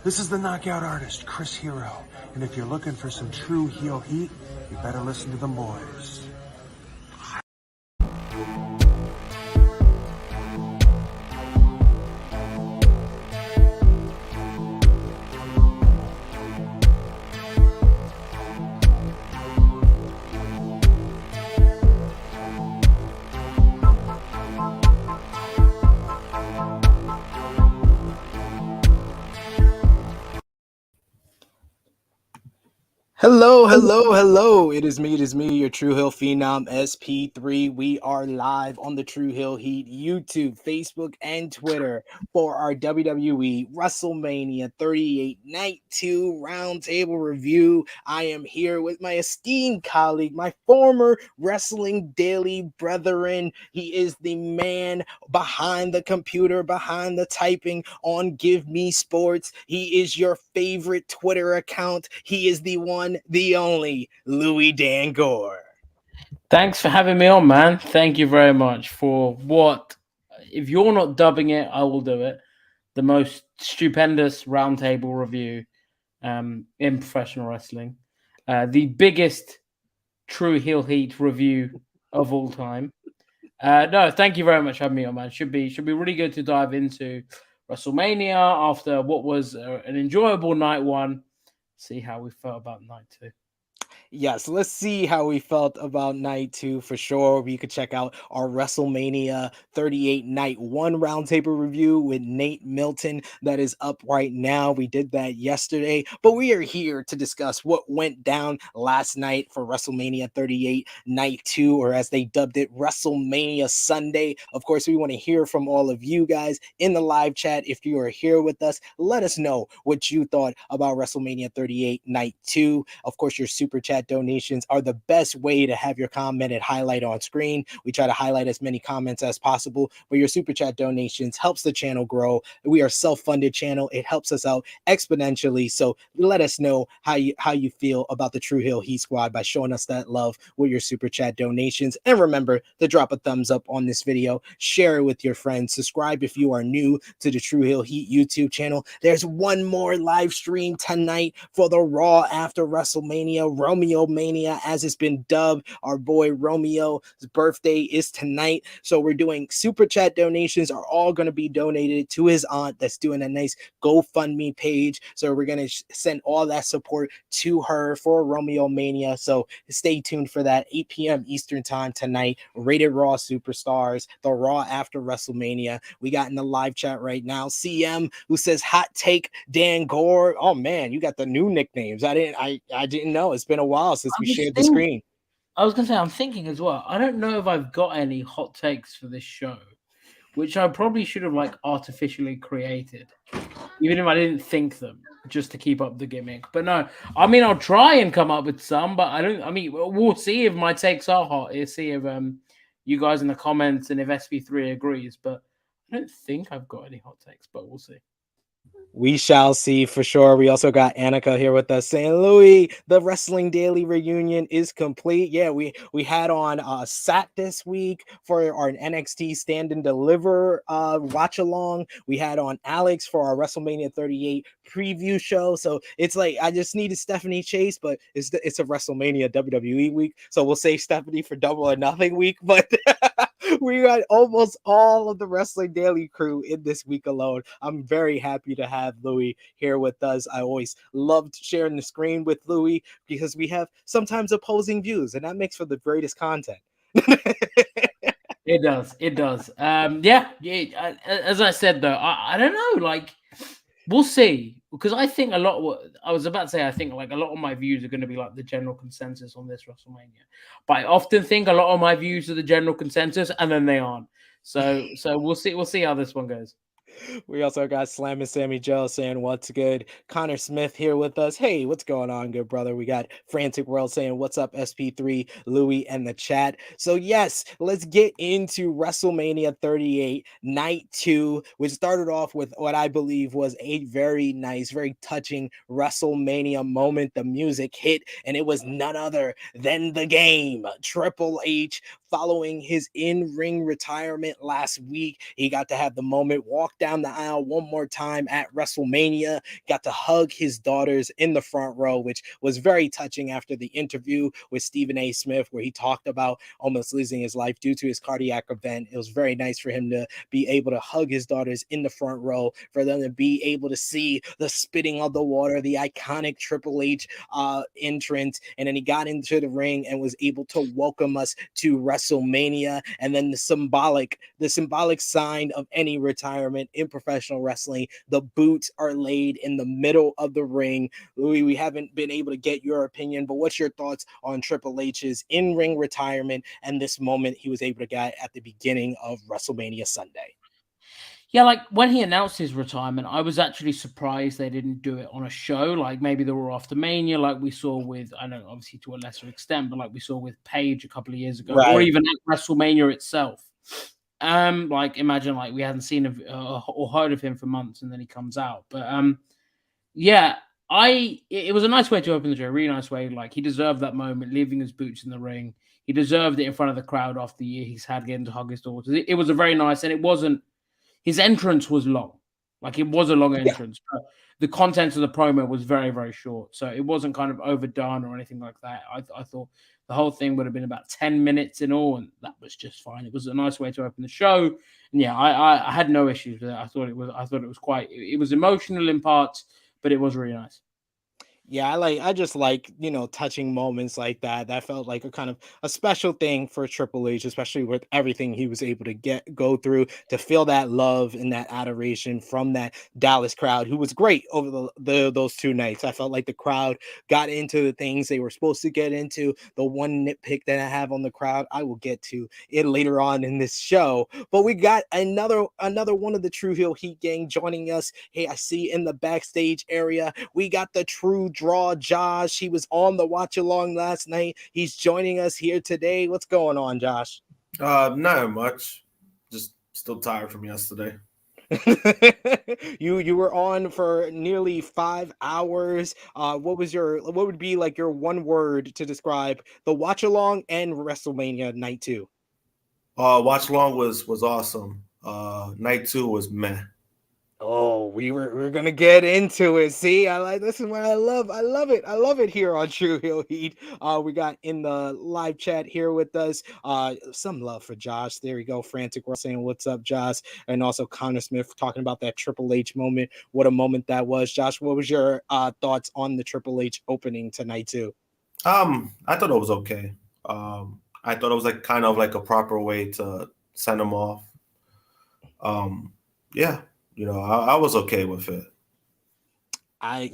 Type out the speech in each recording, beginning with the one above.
This is the knockout artist, Chris Hero, and if you're looking for some true heel heat, you better listen to them boys. Hello. It is me, your True Hill Phenom SP3. We are live on the True Hill Heat YouTube, Facebook, and Twitter for our WWE WrestleMania 38 Night 2 Roundtable review. I am here with my esteemed colleague, my former Wrestling Daily brethren. He is the man behind the computer, behind the typing on Give Me Sports. He is your favorite Twitter account. He is the one, the only Louis Dangoor. Thanks for having me on, man. Thank you very much for what, if you're not dubbing it, I will do it, the most stupendous roundtable review in professional wrestling. The biggest True Heel Heat review of all time. No, thank you very much for having me on, man. Should be really good to dive into WrestleMania after what was an enjoyable night one. See how we felt about night two. Yes, let's see how we felt about night 2 for sure. You could check out our WrestleMania 38 night 1 roundtable review with Nate Milton that is up right now. We did that yesterday, but we are here to discuss what went down last night for WrestleMania 38 night 2, or as they dubbed it, WrestleMania Sunday. Of course, we want to hear from all of you guys in the live chat. If you are here with us, let us know what you thought about WrestleMania 38 night 2. Of course, your super chat donations are the best way to have your commented highlight on screen. We try to highlight as many comments as possible, but your super chat donations helps the channel grow. We are a self-funded channel. It helps us out exponentially. So let us know how you feel about the True Hill Heat Squad by showing us that love with your super chat donations. And remember to drop a thumbs up on this video, share it with your friends, subscribe if you are new to the True Hill Heat YouTube channel. There's one more live stream tonight for the Raw after WrestleMania, Romeo Mania, as it's been dubbed. Our boy Romeo's birthday is tonight, so we're doing super chat donations are all going to be donated to his aunt that's doing a nice GoFundMe page, so we're going to send all that support to her for Romeo Mania. So stay tuned for that. 8 p.m. Eastern time tonight. Rated Raw Superstars, the Raw after WrestleMania. We got in the live chat right now CM, who says hot take Dangoor. Oh man, you got the new nicknames. I didn't know. It's been a while since we shared the screen. I was gonna say, I'm thinking as well. I don't know if I've got any hot takes for this show, which I probably should have like artificially created, even if I didn't think them, just to keep up the gimmick. But no, I mean, I'll try and come up with some, but I don't. I mean, we'll see if my takes are hot. We'll see if you guys in the comments and if SP3 agrees. But I don't think I've got any hot takes, but we'll see. We shall see for sure. We also got Annika here with us saying, Louis, the Wrestling Daily reunion is complete. Yeah, we had on Sat this week for our NXT Stand and Deliver watch along. We had on Alex for our WrestleMania 38 preview show. So it's like I just needed Stephanie Chase, but it's a WrestleMania WWE week. So we'll save Stephanie for Double or Nothing week. But we got almost all of the Wrestling Daily crew in this week alone. I'm very happy to have Louis here with us. I always loved sharing the screen with Louis because we have sometimes opposing views, and that makes for the greatest content. It does. Yeah. As I said though, I don't know. Like, we'll see, because I think a lot. I was about to say, I think like a lot of my views are going to be like the general consensus on this WrestleMania, but I often think a lot of my views are the general consensus, and then they aren't. So we'll see. We'll see how this one goes. We also got Slam and Sammy Joe saying what's good. Connor Smith here with us. Hey, what's going on, good brother? We got Frantic World saying what's up, SP3, Louis, and the chat. So yes, let's get into WrestleMania 38 Night 2, which started off with what I believe was a very nice, very touching WrestleMania moment. The music hit, and it was none other than the Game. Triple H, following his in-ring retirement last week, he got to have the moment, walked down the aisle one more time at WrestleMania, got to hug his daughters in the front row, which was very touching after the interview with Stephen A. Smith, where he talked about almost losing his life due to his cardiac event. It was very nice for him to be able to hug his daughters in the front row, for them to be able to see the spitting of the water, the iconic Triple H entrance. And then he got into the ring and was able to welcome us to WrestleMania. And then the symbolic sign of any retirement in professional wrestling, the boots are laid in the middle of the ring. Louis, we haven't been able to get your opinion, but what's your thoughts on Triple H's in-ring retirement and this moment he was able to get at the beginning of WrestleMania Sunday? Yeah, like when he announced his retirement, I was actually surprised they didn't do it on a show. Like maybe they were after Mania, like we saw with, I know obviously to a lesser extent, but like we saw with Paige a couple of years ago, or Right. even at WrestleMania itself. Like imagine like we hadn't seen or heard of him for months, and then he comes out. But yeah, it was a nice way to open the show, a really nice way. Like he deserved that moment, leaving his boots in the ring. He deserved it in front of the crowd after the year he's had getting to hug his daughters. It was a very nice, and it wasn't. His entrance was long, like it was a long entrance. But the content of the promo was very, very short, so it wasn't kind of overdone or anything like that. I thought the whole thing would have been about 10 minutes in all, and that was just fine. It was a nice way to open the show, and yeah, I had no issues with it. I thought it was quite. It was emotional in parts, but it was really nice. Yeah, I just like, touching moments like that. That felt like a kind of a special thing for Triple H, especially with everything he was able to go through, to feel that love and that adoration from that Dallas crowd, who was great over those 2 nights. I felt like the crowd got into the things they were supposed to get into. The one nitpick that I have on the crowd, I will get to it later on in this show. But we got another one of the True Heel Heat gang joining us. Hey, I see in the backstage area, we got the True Draw Josh. He was on the watch along last night. He's joining us here today. What's going on, Josh? Not much. Just still tired from yesterday. You were on for nearly 5 hours. What would be like your one word to describe the watch along and WrestleMania night 2? Watch along was awesome. Night 2 was meh. Oh, we're gonna get into it. See, this is what I love. I love it here on True Heel Heat. We got in the live chat here with us. Some love for Josh. There we go. Frantic World saying what's up, Josh, and also Connor Smith talking about that Triple H moment. What a moment that was, Josh. What was your thoughts on the Triple H opening tonight too? I thought it was okay. I thought it was like kind of like a proper way to send him off. Yeah. I was okay with it.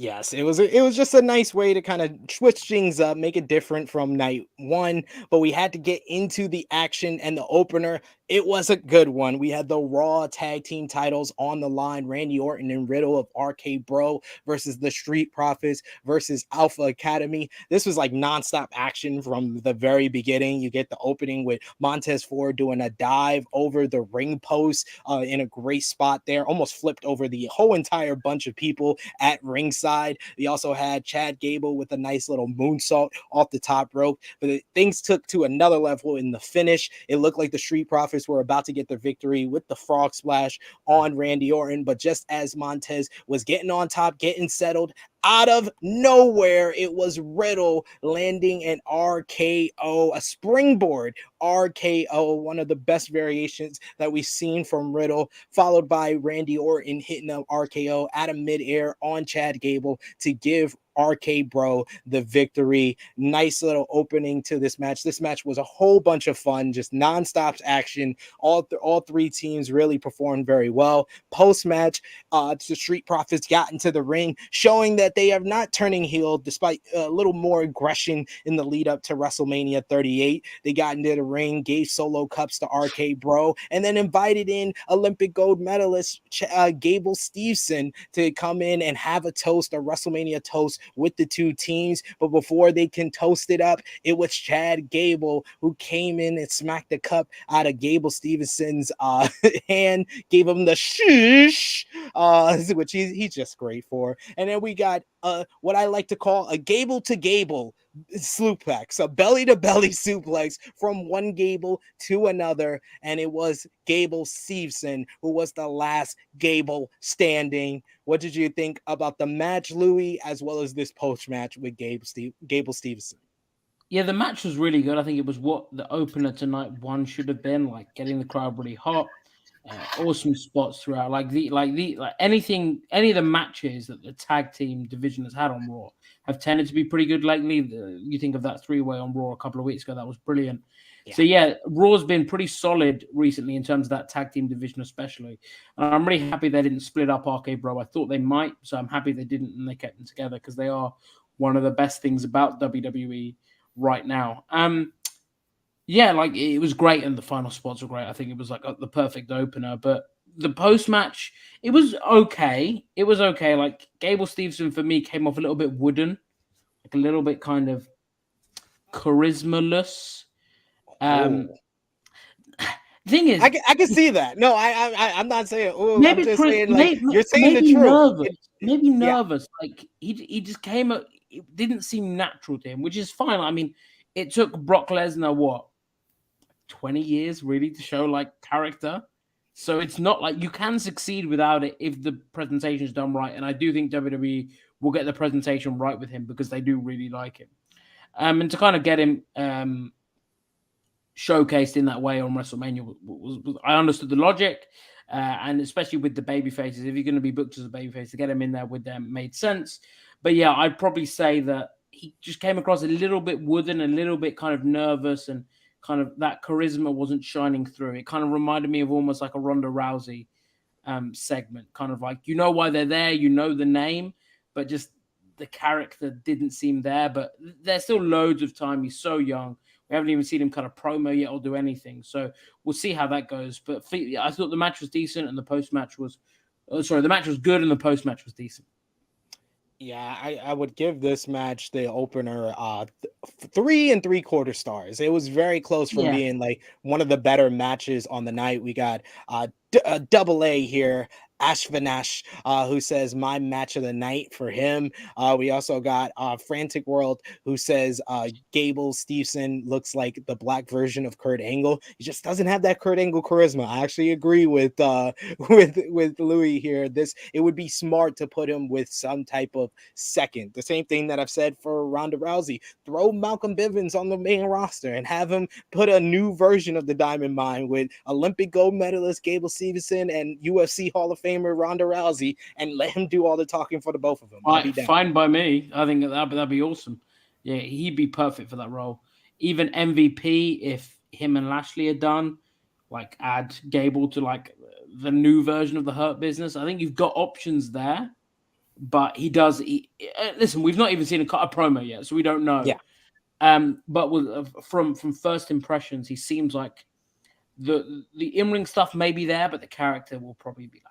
Yes, it was just a nice way to kind of switch things up, make it different from night 1, but we had to get into the action, and the opener, it was a good one. We had the Raw tag team titles on the line, Randy Orton and Riddle of RK Bro versus the Street Profits versus Alpha Academy. This was like nonstop action from the very beginning. You get the opening with Montez Ford doing a dive over the ring post in a great spot there, almost flipped over the whole entire bunch of people at ringside. We also had Chad Gable with a nice little moonsault off the top rope, but things took to another level in the finish. It looked like the Street Profits were about to get the victory with the frog splash on Randy Orton, but just as Montez was getting on top, getting settled, out of nowhere, it was Riddle landing an RKO, a springboard RKO, one of the best variations that we've seen from Riddle, followed by Randy Orton hitting an RKO out of midair on Chad Gable to give RK Bro the victory. Nice little opening to this match. This match was a whole bunch of fun, just nonstop action. All 3 teams really performed very well. Post match, the Street Profits got into the ring, showing that they are not turning heel despite a little more aggression in the lead up to WrestleMania 38. They got into the ring, gave solo cups to RK Bro, and then invited in Olympic gold medalist Gable Steveson to come in and have a toast, a WrestleMania toast with the 2 teams. But before they can toast it up, it was Chad Gable who came in and smacked the cup out of Gable Stevenson's hand, gave him the shoosh, which he's just great for. And then we got what I like to call a Gable to Gable suplex, a belly to belly suplex from one Gable to another, and it was Gable Steveson who was the last Gable standing. What did you think about the match, Louis, as well as this post match with Gable Steveson? Yeah, the match was really good. I think it was what the opener to night one should have been, like getting the crowd really hot. Awesome spots throughout, like anything, any of the matches that the tag team division has had on Raw have tended to be pretty good lately. You think of that 3-way on Raw a couple of weeks ago, that was brilliant. Yeah. So yeah, Raw's been pretty solid recently in terms of that tag team division, especially. And I'm really happy they didn't split up RK Bro. I thought they might, so I'm happy they didn't, and they kept them together because they are one of the best things about WWE right now. Yeah, like it was great, and the final spots were great. I think it was like the perfect opener. But the post match, it was okay. It was okay. Like Gable Steveson for me came off a little bit wooden, like a little bit kind of charisma-less. Thing is, I can see that. No, I'm not saying. Oh, maybe I'm just saying like you're saying maybe the truth. Nervous. Maybe nervous. Yeah. Like he just came. It didn't seem natural to him, which is fine. I mean, it took Brock Lesnar what 20 years really to show like character. So it's not like you can succeed without it if the presentation is done right. And I do think WWE will get the presentation right with him because they do really like him. And to kind of get him showcased in that way on WrestleMania was I understood the logic, and especially with the baby faces, if you're going to be booked as a baby face, to get him in there with them made sense. But yeah, I'd probably say that he just came across a little bit wooden, a little bit kind of nervous, and kind of that charisma wasn't shining through. It kind of reminded me of almost like a Ronda Rousey segment, kind of like, you know why they're there, you know the name, but just the character didn't seem there. But there's still loads of time. He's so young. We haven't even seen him cut a promo yet or do anything. So we'll see how that goes. But I thought the match was decent and the post-match was... the match was good and the post-match was decent. Yeah, I would give this match, the opener, 3 3/4 stars. It was very close from being like one of the better matches on the night. We got double A here, Ashvanash, who says my match of the night for him. We also got Frantic World, who says Gable Steveson looks like the black version of Kurt Angle. He just doesn't have that Kurt Angle charisma. I actually agree with Louis here. It would be smart to put him with some type of second. The same thing that I've said for Ronda Rousey. Throw Malcolm Bivens on the main roster and have him put a new version of the Diamond Mine with Olympic gold medalist Gable Steveson and UFC Hall of Famer Ronda Rousey, and let him do all the talking for the both of them. Fine by me. I think that'd be awesome. Yeah, he'd be perfect for that role. Even MVP, if him and Lashley are done, like add Gable to like the new version of the Hurt Business. I think you've got options there. But he does. Listen, we've not even seen a promo yet, so we don't know. Yeah. But from first impressions, he seems like the in-ring stuff may be there, but the character will probably be lacking.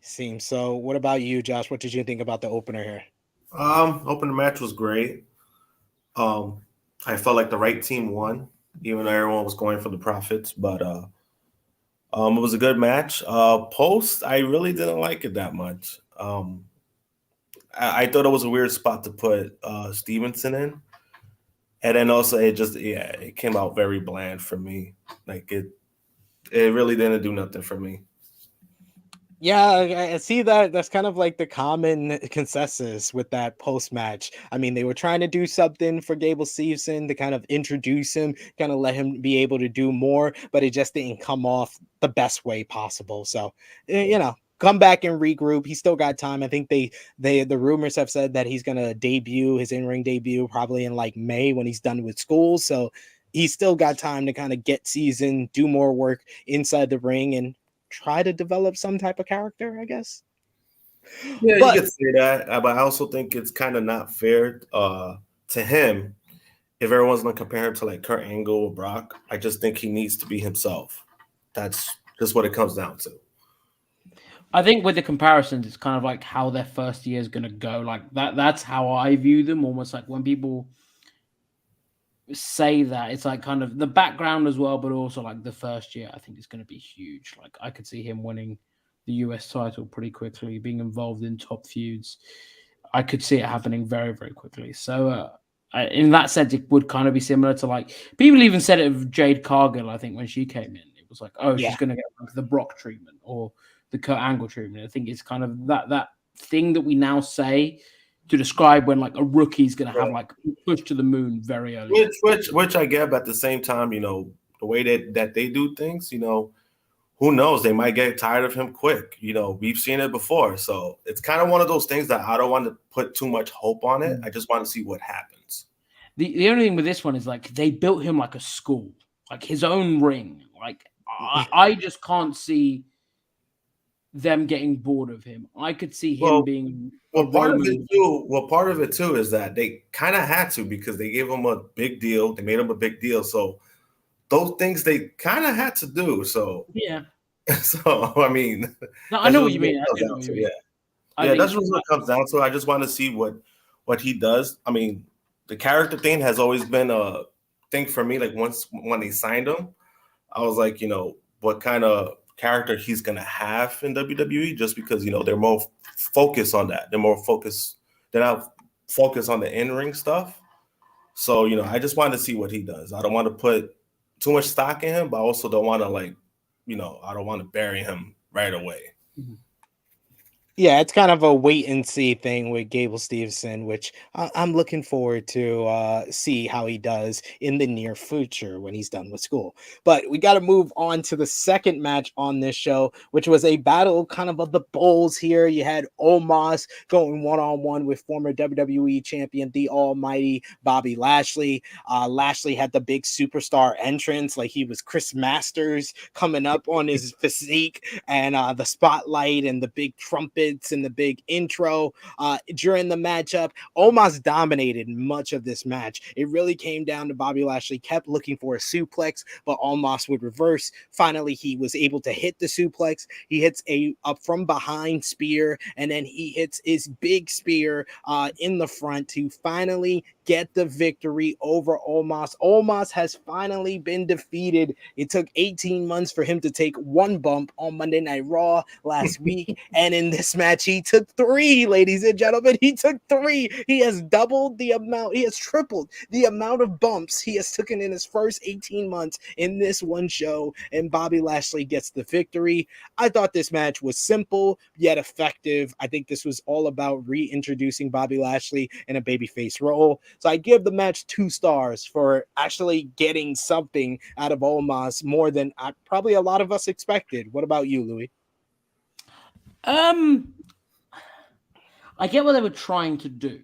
Seems so. What about you, Josh? What did you think about the opener here? Opener match was great. I felt like the right team won, even though everyone was going for the profits. But it was a good match. Post, I really didn't like it that much. I thought it was a weird spot to put Stevenson in. And then also it came out very bland for me. Like it really didn't do nothing for me. Yeah, I see that. That's kind of like the common consensus with that post match. I mean, they were trying to do something for Gable Steveson to kind of introduce him, kind of let him be able to do more, but it just didn't come off the best way possible. So, come back and regroup. He's still got time. I think the rumors have said that he's gonna debut his in-ring debut probably in like May when he's done with school. So he's still got time to kind of get seasoned, do more work inside the ring, and try to develop some type of character, I guess. Yeah, you could say that, but I also think it's kind of not fair to him if everyone's gonna compare him to like Kurt Angle or Brock. I just think he needs to be himself. That's just what it comes down to. I think with the comparisons, it's kind of like how their first year is going to go. Like that's how I view them. Almost like when people say that, it's like kind of the background as well, but also like the first year, I think is going to be huge. Like I could see him winning the US title pretty quickly, being involved in top feuds. I could see it happening very, very quickly. So In that sense, it would kind of be similar to like people even said it of Jade Cargill. I think when she came in, it was like, oh, she's going to get like the Brock treatment or the Kurt Angle treatment. I think it's kind of that thing that we now say to describe when like a rookie's going to have like pushed to the moon very early. Which I get, but at the same time, you know, the way that they do things, you know, who knows? They might get tired of him quick. You know, we've seen it before. So it's kind of one of those things that I don't want to put too much hope on it. I just want to see what happens. The only thing with this one is like they built him like a school, like his own ring. Like I just can't see them getting bored of him. I could see him being part of it too is that they kind of had to because they gave him a big deal. They made him a big deal. So those things they kind of had to do. So yeah. So I mean, no, I know what you mean. Yeah, that's what it comes down to. I just want to see what he does. I mean, the character thing has always been a thing for me. Like when they signed him, I was like, you know, what kind of character he's gonna have in WWE, just because, you know, they're more focused on that. They're not focused on the in-ring stuff. So, you know, I just wanted to see what he does. I don't want to put too much stock in him, but I also don't want to, like, you know, I don't want to bury him right away. Mm-hmm. Yeah, it's kind of a wait and see thing with Gable Steveson, which I'm looking forward to see how he does in the near future when he's done with school. But we got to move on to the second match on this show, which was a battle kind of the bulls here. You had Omos going one-on-one with former WWE champion, the almighty Bobby Lashley. Lashley had the big superstar entrance, like he was Chris Masters coming up on his physique, and the spotlight and the big trumpet and the big intro during the matchup. Omos dominated much of this match. It really came down to Bobby Lashley kept looking for a suplex, but Omos would reverse. Finally, he was able to hit the suplex. He hits a up from behind spear, and then he hits his big spear in the front to finally get the victory over Omos. Omos has finally been defeated. It took 18 months for him to take one bump on Monday Night Raw last week, and in this match, he took 3, ladies and gentlemen. He took 3. He has doubled the amount. He has tripled the amount of bumps he has taken in his first 18 months in this one show, and Bobby Lashley gets the victory. I thought this match was simple yet effective. I think this was all about reintroducing Bobby Lashley in a babyface role. So I give the match 2 stars for actually getting something out of Omos more than probably a lot of us expected. What about you, Louis? I get what they were trying to do.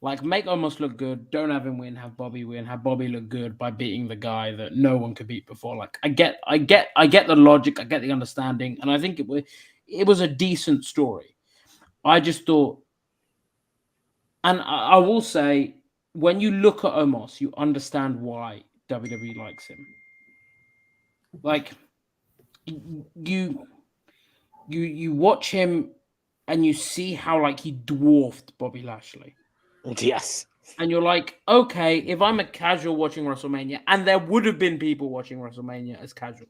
Like, make Omos look good, don't have him win, have Bobby win, have Bobby look good by beating the guy that no one could beat before. Like, I get the logic, I get the understanding, and I think it was a decent story. I just thought, and I will say, when you look at Omos, you understand why WWE likes him. Like, you watch him and you see how, like, he dwarfed Bobby Lashley. Yes. And you're like, okay, if I'm a casual watching WrestleMania, and there would have been people watching WrestleMania as casuals,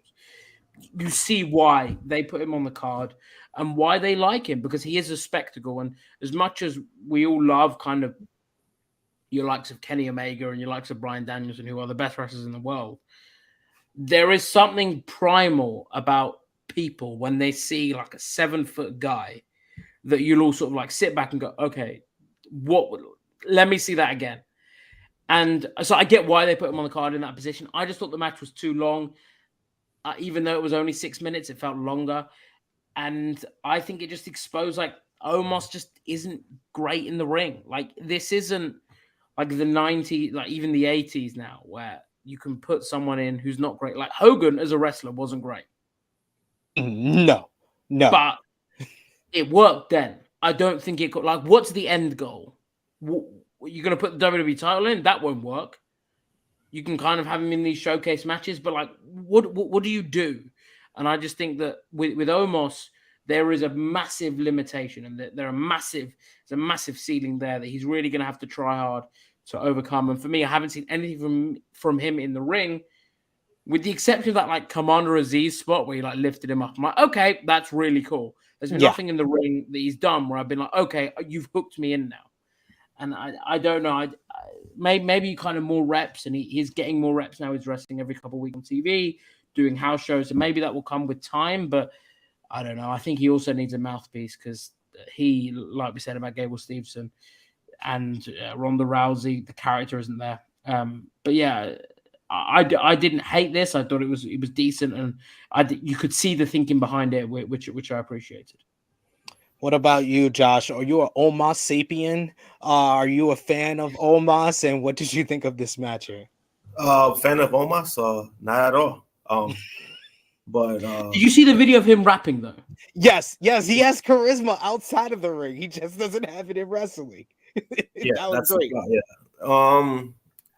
you see why they put him on the card and why they like him, because he is a spectacle. And as much as we all love kind of your likes of Kenny Omega and your likes of Bryan Danielson, who are the best wrestlers in the world, there is something primal about people when they see like a 7-foot guy that you'll all sort of like sit back and go, okay, let me see that again. And so I get why they put him on the card in that position. I just thought the match was too long. Even though it was only 6 minutes, it felt longer. And I think it just exposed, like, Omos just isn't great in the ring. Like, this isn't like the 90s, like even the 80s now, where you can put someone in who's not great. Like, Hogan as a wrestler wasn't great. No. But it worked then. I don't think it could. Like, what's the end goal? You're going to put the WWE title in? That won't work. You can kind of have him in these showcase matches, but, like, what do you do? And I just think that with Omos, there is a massive limitation, and there's a massive ceiling there that he's really going to have to try hard to overcome. And for me, I haven't seen anything from him in the ring, with the exception of that, like, Commander Aziz spot where he, like, lifted him up. I'm like, okay, that's really cool. There's been nothing in the ring that he's done where I've been like, okay, you've hooked me in now. And I don't know. maybe kind of more reps, and he's getting more reps now. He's wrestling every couple of weeks on TV, doing house shows, and maybe that will come with time. But I don't know. I think he also needs a mouthpiece because he, like we said about Gable Steveson and Ronda Rousey, the character isn't there. But yeah, I didn't hate this. I thought it was decent, and you could see the thinking behind it, which I appreciated. What about you, Josh? Are you an Omos sapien? Are you a fan of Omos? And what did you think of this match here? Fan of Omos? Not at all. But did you see the video of him rapping though? Yes, he has charisma outside of the ring. He just doesn't have it in wrestling. Yeah, that was great.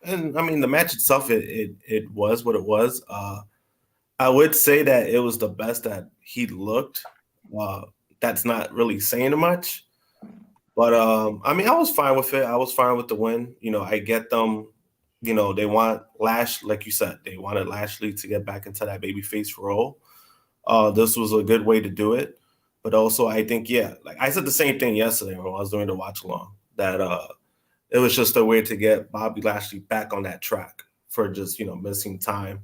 And I mean the match itself, it was what it was. I would say that it was the best that he looked. That's not really saying much, but I mean I was fine with it. I was fine with the win. I get them. They want like you said, they wanted Lashley to get back into that babyface role. This was a good way to do it. But also, I think, like I said the same thing yesterday when I was doing the watch along, that it was just a way to get Bobby Lashley back on that track for just, missing time.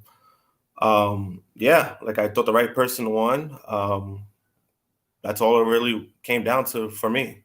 Like I thought the right person won. That's all it really came down to for me.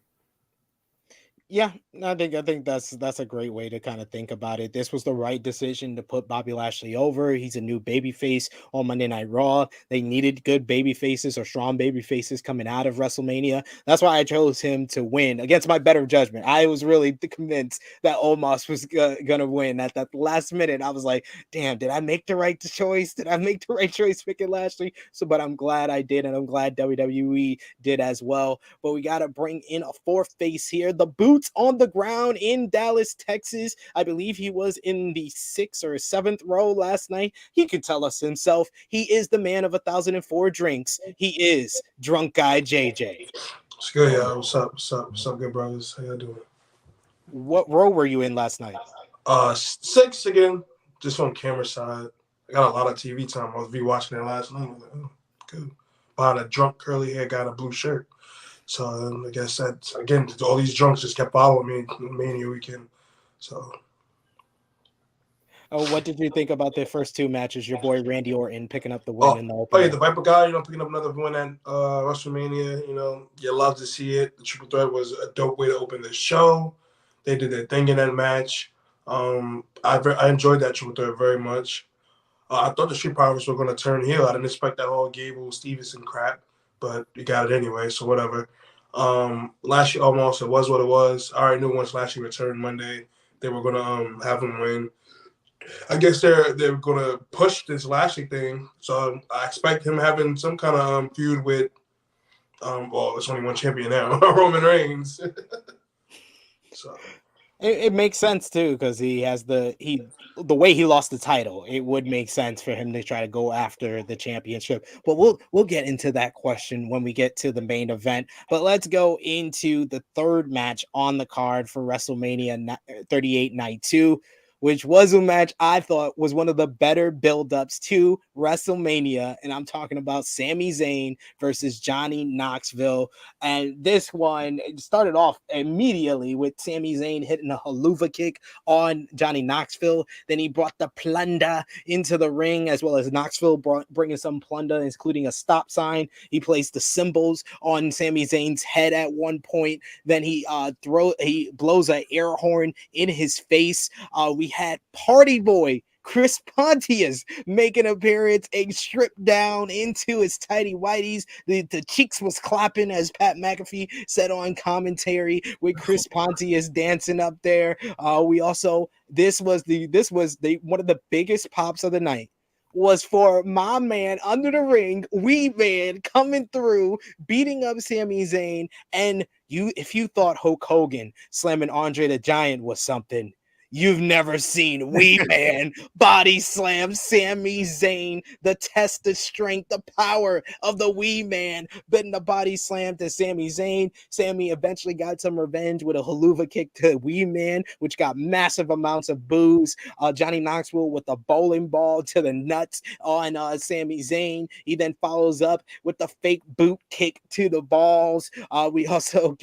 Yeah, I think that's a great way to kind of think about it. This was the right decision to put Bobby Lashley over. He's a new babyface on Monday Night Raw. They needed good baby faces or strong baby faces coming out of WrestleMania. That's why I chose him to win against my better judgment. I was really convinced that Omos was gonna win. At that last minute, I was like, "Damn, did I make the right choice? Did I make the right choice picking Lashley?" But I'm glad I did, and I'm glad WWE did as well. But we gotta bring in a fourth face here. The Boots on the ground in Dallas, Texas. I believe he was in the 6th or 7th row last night. He could tell us himself. He is the man of 1,004 drinks. He is Drunk Guy JJ. What's good, y'all? What's up, good brothers? How y'all doing? What row were you in last night? 6 again, just on camera side. I got a lot of TV time. I was rewatching it last night. I was like, oh, good. Behind a drunk curly hair guy in a blue shirt. So I guess that, again, all these drunks just kept following me Mania weekend. So. Oh, what did you think about the first 2 matches? Your boy Randy Orton picking up the win in the open. Oh, yeah, the Viper guy, picking up another win at WrestleMania. You love to see it. The triple threat was a dope way to open the show. They did their thing in that match. I enjoyed that triple threat very much. I thought the Street Profits were going to turn heel. I didn't expect that whole Gable Steveson crap. But you got it anyway, so whatever. Lashley almost, it was what it was. I already knew once Lashley returned Monday, they were gonna have him win. I guess they're gonna push this Lashley thing, so I expect him having some kind of feud with there's only one champion now, Roman Reigns. So it makes sense too, because he has the way he lost the title. It would make sense for him to try to go after the championship. But we'll get into that question when we get to the main event. But let's go into the third match on the card for WrestleMania 38 Night 2, which was a match I thought was one of the better build-ups to WrestleMania. And I'm talking about Sami Zayn versus Johnny Knoxville. And this one started off immediately with Sami Zayn hitting a haluva kick on Johnny Knoxville. Then he brought the plunder into the ring, as well as Knoxville bringing some plunder, including a stop sign. He placed the symbols on Sami Zayn's head at one point. Then he blows an air horn in his face. We had Party Boy Chris Pontius make an appearance and stripped down into his tighty whities. The cheeks was clapping, as Pat McAfee said on commentary, with Chris Pontius dancing up there. This was one of the biggest pops of the night was for my man under the ring, Wee Man, coming through, beating up Sami Zayn. And if you thought Hulk Hogan slamming Andre the Giant was something, you've never seen Wee Man body slam Sami Zayn, the test of strength, the power of the Wee Man, betting the body slam to Sami Zayn. Sami eventually got some revenge with a haluva kick to Wee Man, which got massive amounts of boos. Johnny Knoxville with a bowling ball to the nuts on Sami Zayn. He then follows up with the fake boot kick to the balls. We also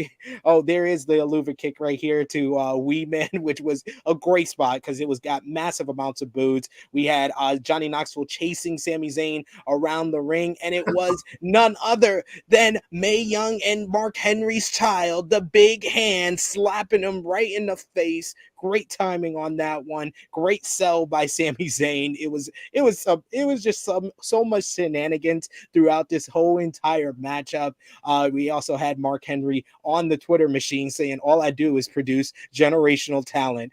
there is the haluva kick right here to Wee Man, which was a great spot because it was got massive amounts of boos. We had Johnny Knoxville chasing Sami Zayn around the ring, and it was none other than Mae Young and Mark Henry's child, the big hand, slapping him right in the face. Great timing on that one. Great sell by Sami Zayn. It was just so much shenanigans throughout this whole entire matchup. We also had Mark Henry on the Twitter machine saying, "All I do is produce generational talent."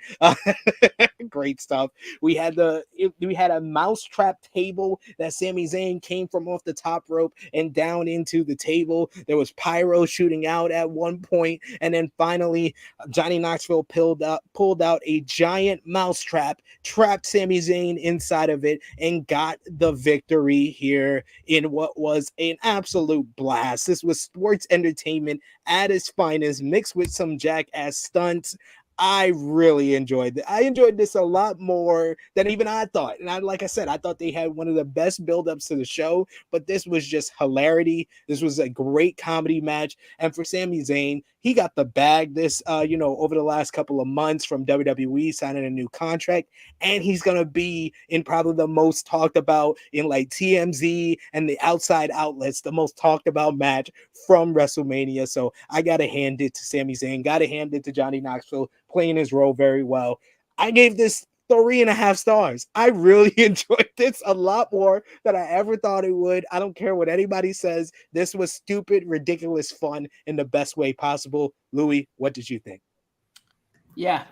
Great stuff. We had a mousetrap table that Sami Zayn came from off the top rope and down into the table. There was pyro shooting out at one point, and then finally Johnny Knoxville pulled out a giant mousetrap, trapped Sami Zayn inside of it, and got the victory here in what was an absolute blast. This was sports entertainment at its finest, mixed with some jackass stunts. I really enjoyed it. I enjoyed this a lot more than even I thought. And like I said, I thought they had one of the best buildups to the show, but this was just hilarity. This was a great comedy match. And for Sami Zayn, he got the bag this, over the last couple of months from WWE, signing a new contract. And he's going to be in probably the most talked about in like TMZ and the outside outlets, the most talked about match from WrestleMania. So I got to hand it to Sami Zayn, got to hand it to Johnny Knoxville, playing his role very well. I gave this 3.5 stars. I really enjoyed this a lot more than I ever thought it would. I don't care what anybody says. This was stupid, ridiculous fun in the best way possible. Louis, what did you think? Yeah,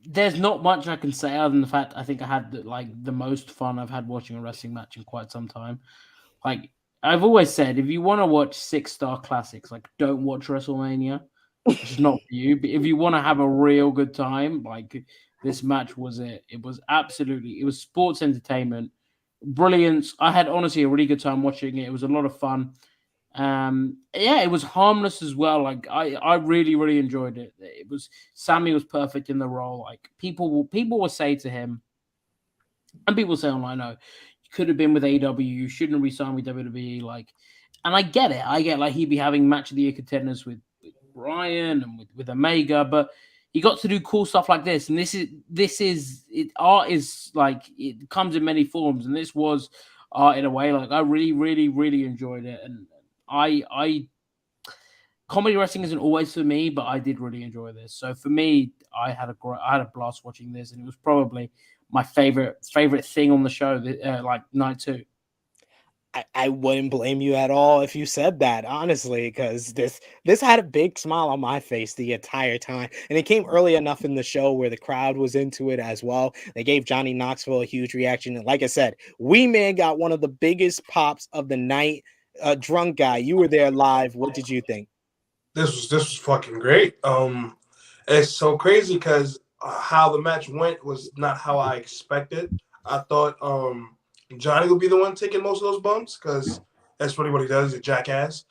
there's not much I can say other than the fact I think I had the most fun I've had watching a wrestling match in quite some time. Like I've always said, if you want to watch 6-star classics, like don't watch WrestleMania. It's just not for you. But if you want to have a real good time, like this match was it. It was sports entertainment, brilliance. I had honestly a really good time watching it. It was a lot of fun. It was harmless as well. Like I really, really enjoyed it. Sami was perfect in the role. Like people will say to him, and people say online, "No, you could have been with AEW. You shouldn't have re-signed with WWE." Like, and I get it. I get like he'd be having match of the year contenders with Ryan and with Omega, but he got to do cool stuff like this. And art is like it comes in many forms, and this was art in a way. Like I really, really, really enjoyed it, and I comedy wrestling isn't always for me, but I did really enjoy this. So for me, I had a blast watching this, and it was probably my favorite thing on the show. Like night 2. I wouldn't blame you at all if you said that, honestly, because this had a big smile on my face the entire time. And it came early enough in the show where the crowd was into it as well. They gave Johnny Knoxville a huge reaction. And like I said, Wee Man got one of the biggest pops of the night. Drunk Guy, you were there live. What did you think? This was fucking great. It's so crazy because how the match went was not how I expected. I thought Johnny would be the one taking most of those bumps because that's really what he does. He's a jackass.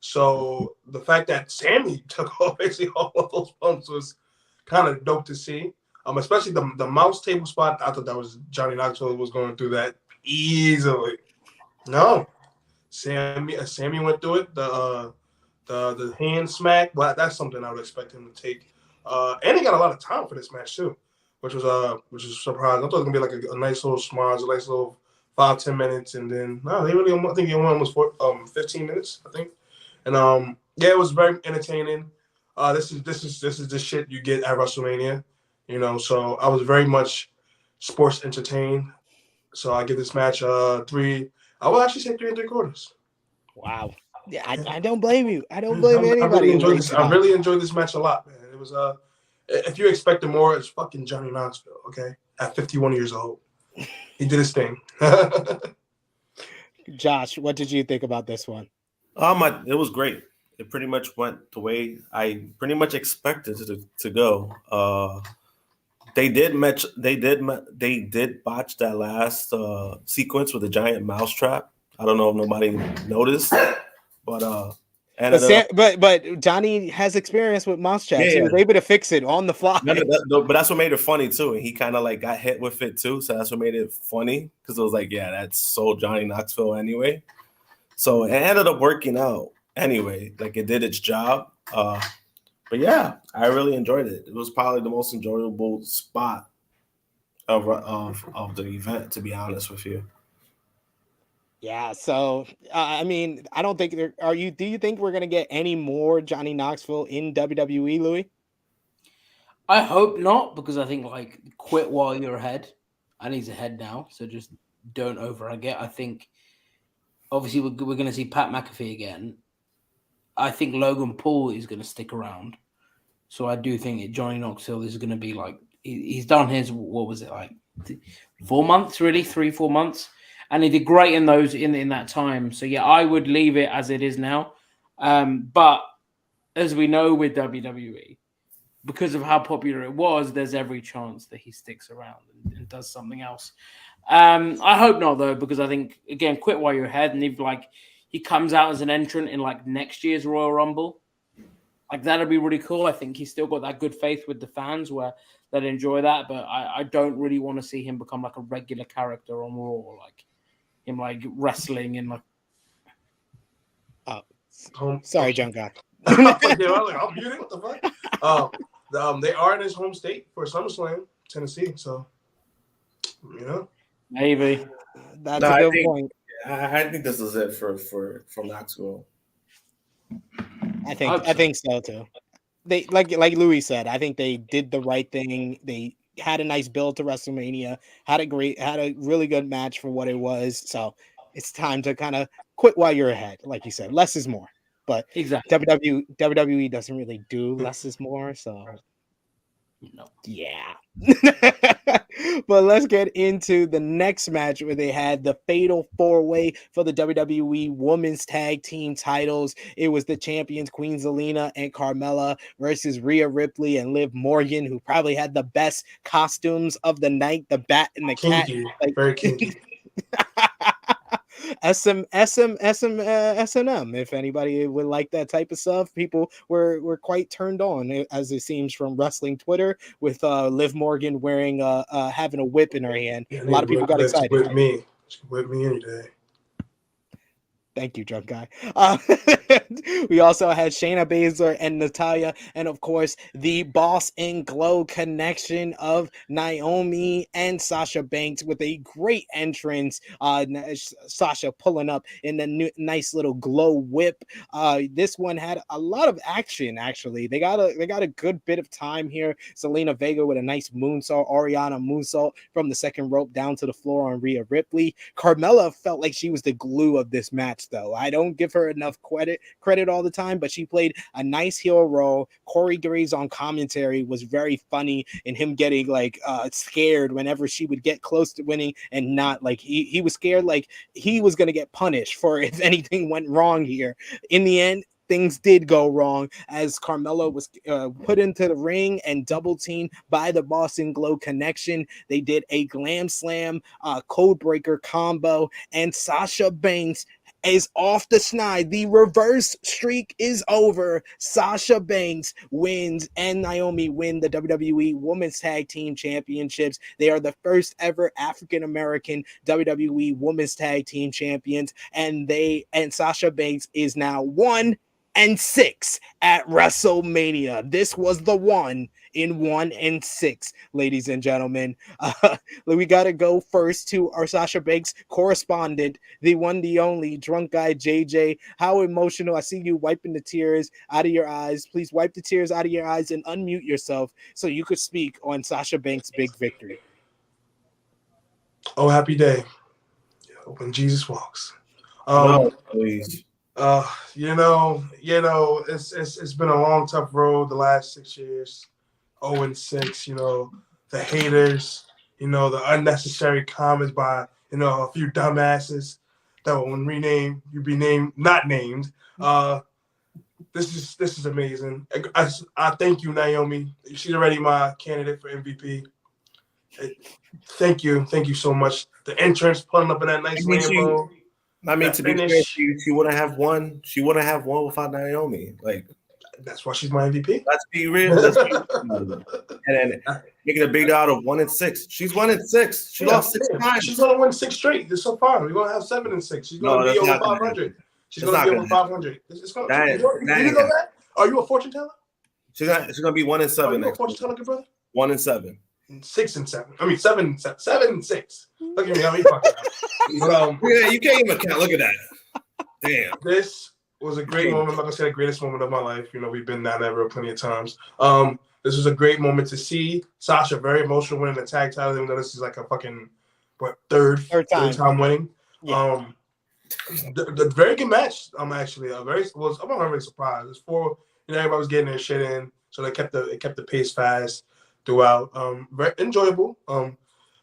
So the fact that Sami took off basically all of those bumps was kind of dope to see. Especially the mouse table spot. I thought that was Johnny Knoxville was going through that easily. No, Sami went through it. The hand smack. Well, that's something I would expect him to take. And he got a lot of time for this match too, which was a surprise. I thought it was gonna be like a nice little smudge, a nice little 5-10 minutes, and then no, I think he went almost 15 minutes, I think. And it was very entertaining. This is the shit you get at WrestleMania, So I was very much sports entertained. So I give this match 3. I will actually say 3 3/4. Wow. Yeah, I don't blame you. I don't blame anybody. I really enjoyed this match a lot, man. It was if you expected more, it's fucking Johnny Knoxville, okay? At 51 years old. He did his thing. Josh, what did you think about this one? It was great. It pretty much went the way I pretty much expected it to go. They did botch that last sequence with the giant mousetrap. I don't know if nobody noticed, but Johnny has experience with mouse traps. Yeah. He was able to fix it on the fly. But that's what made it funny too. And he kind of like got hit with it too, so that's what made it funny because it was like, yeah, that's so Johnny Knoxville anyway. So it ended up working out anyway. Like it did its job. But yeah, I really enjoyed it. It was probably the most enjoyable spot of the event, to be honest with you. Yeah, so I mean, I don't think there are you. Do you think we're gonna get any more Johnny Knoxville in WWE, Louis? I hope not, because I think like quit while you're ahead. And he's ahead now, so just don't overrag it. I think obviously we're going to see Pat McAfee again. I think Logan Paul is going to stick around, so I do think that Johnny Knoxville is going to be like he's done his, what was it, like 4 months, really 3-4 months, and he did great in those in that time. So yeah, I would leave it as it is now. But as we know with WWE, because of how popular it was, there's every chance that he sticks around and does something else. I hope not, though, because I think, again, quit while you're ahead. And if like he comes out as an entrant in like next year's Royal Rumble, like that'd be really cool. I think he's still got that good faith with the fans where they'd enjoy that. But I don't really want to see him become like a regular character on Raw, like him like wrestling in like. Oh, sorry, John guy. I'm muted. What the fuck? They are in his home state for SummerSlam, Tennessee. So, Maybe that's a good point. I think this is it for Knoxville. I think so too. They like Louis said. I think they did the right thing. They had a nice build to WrestleMania. Had a really good match for what it was. So it's time to kind of quit while you're ahead, like you said. Less is more. But exactly. WWE doesn't really do less is more. So no. Yeah. But let's get into the next match where they had the fatal 4-way for the WWE Women's Tag Team titles. It was the champions Queen Zelina and Carmella versus Rhea Ripley and Liv Morgan, who probably had the best costumes of the night, the bat and the kinky, cat. Like, very kinky. S&M, if anybody would like that type of stuff. People were quite turned on, as it seems from wrestling Twitter, with Liv Morgan wearing having a whip in her hand. Yeah, a lot of people got excited. With me any day. Thank you, drunk guy. We also had Shayna Baszler and Natalya, and of course, the Boss and Glow connection of Naomi and Sasha Banks with a great entrance. Sasha pulling up in the nice little glow whip. This one had a lot of action. Actually, they got a good bit of time here. Selena Vega with a nice moonsault, Oriana moonsault from the second rope down to the floor on Rhea Ripley. Carmella felt like she was the glue of this match, though. I don't give her enough credit all the time, but she played a nice heel role. Corey Graves on commentary was very funny in him getting like scared whenever she would get close to winning and not, like he was scared like he was going to get punished for if anything went wrong here. In the end, things did go wrong as Carmella was put into the ring and double teamed by the Boston Glow connection. They did a glam slam code breaker combo, and Sasha Banks is off the snide. The reverse streak is over. Sasha Banks wins and Naomi win the WWE Women's Tag Team Championships. They are the first ever African-American WWE Women's Tag Team Champions, and Sasha Banks is now 1-6 at WrestleMania. This was the one in 1-6, ladies and gentlemen. We got to go first to our Sasha Banks correspondent, the one, the only drunk guy, JJ. How emotional. I see you wiping the tears out of your eyes. Please wipe the tears out of your eyes and unmute yourself so you could speak on Sasha Banks' big victory. Oh, happy day when Jesus walks. No, please. It's been a long, tough road the last 6 years. 0-6, the haters, the unnecessary comments by, a few dumbasses that will you be named, not named. This is amazing. I thank you, Naomi. She's already my candidate for MVP. Thank you so much. The entrance pulling up in that nice Lambo. To be fair, she wouldn't have won. She wouldn't have won without Naomi. Like, that's why she's my MVP. Let's be real. And then making a big out of 1-6. She's 1-6. She lost 6 times. She's gonna win 6 straight. This so far. We're gonna have 7-6. She's gonna be over 500. She's gonna be over 500. You know that? Are you a fortune teller? She's gonna be 1-7 next week. 1-7. 6-7. I mean 7-6. Look at me, I'm fucking up. But yeah, you can't even count. Look at that. Damn. This was a great moment. I'm not gonna say the greatest moment of my life. You know, we've been down that road plenty of times. This was a great moment to see Sasha very emotional winning the tag title. Even though this is like a fucking third time winning. Yeah. The very good match. I'm actually I'm not really surprised. It's everybody was getting their shit in, so it kept the pace fast throughout. Very enjoyable.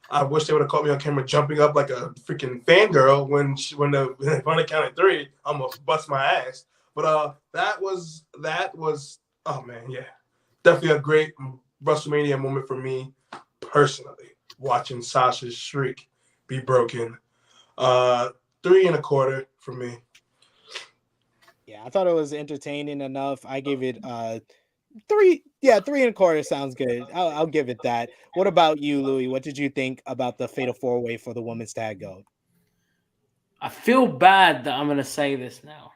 I wish they would have caught me on camera jumping up like a freaking fangirl when the finally counted 3. I'm gonna bust my ass. But that was oh man, yeah, definitely a great WrestleMania moment for me personally. Watching Sasha's streak be broken. 3.25 for me. Yeah, I thought it was entertaining enough. I gave it 3. Yeah, 3.25 sounds good. I'll give it that. What about you, Louis? What did you think about the Fatal 4-Way for the women's tag gold? I feel bad that I'm gonna say this now,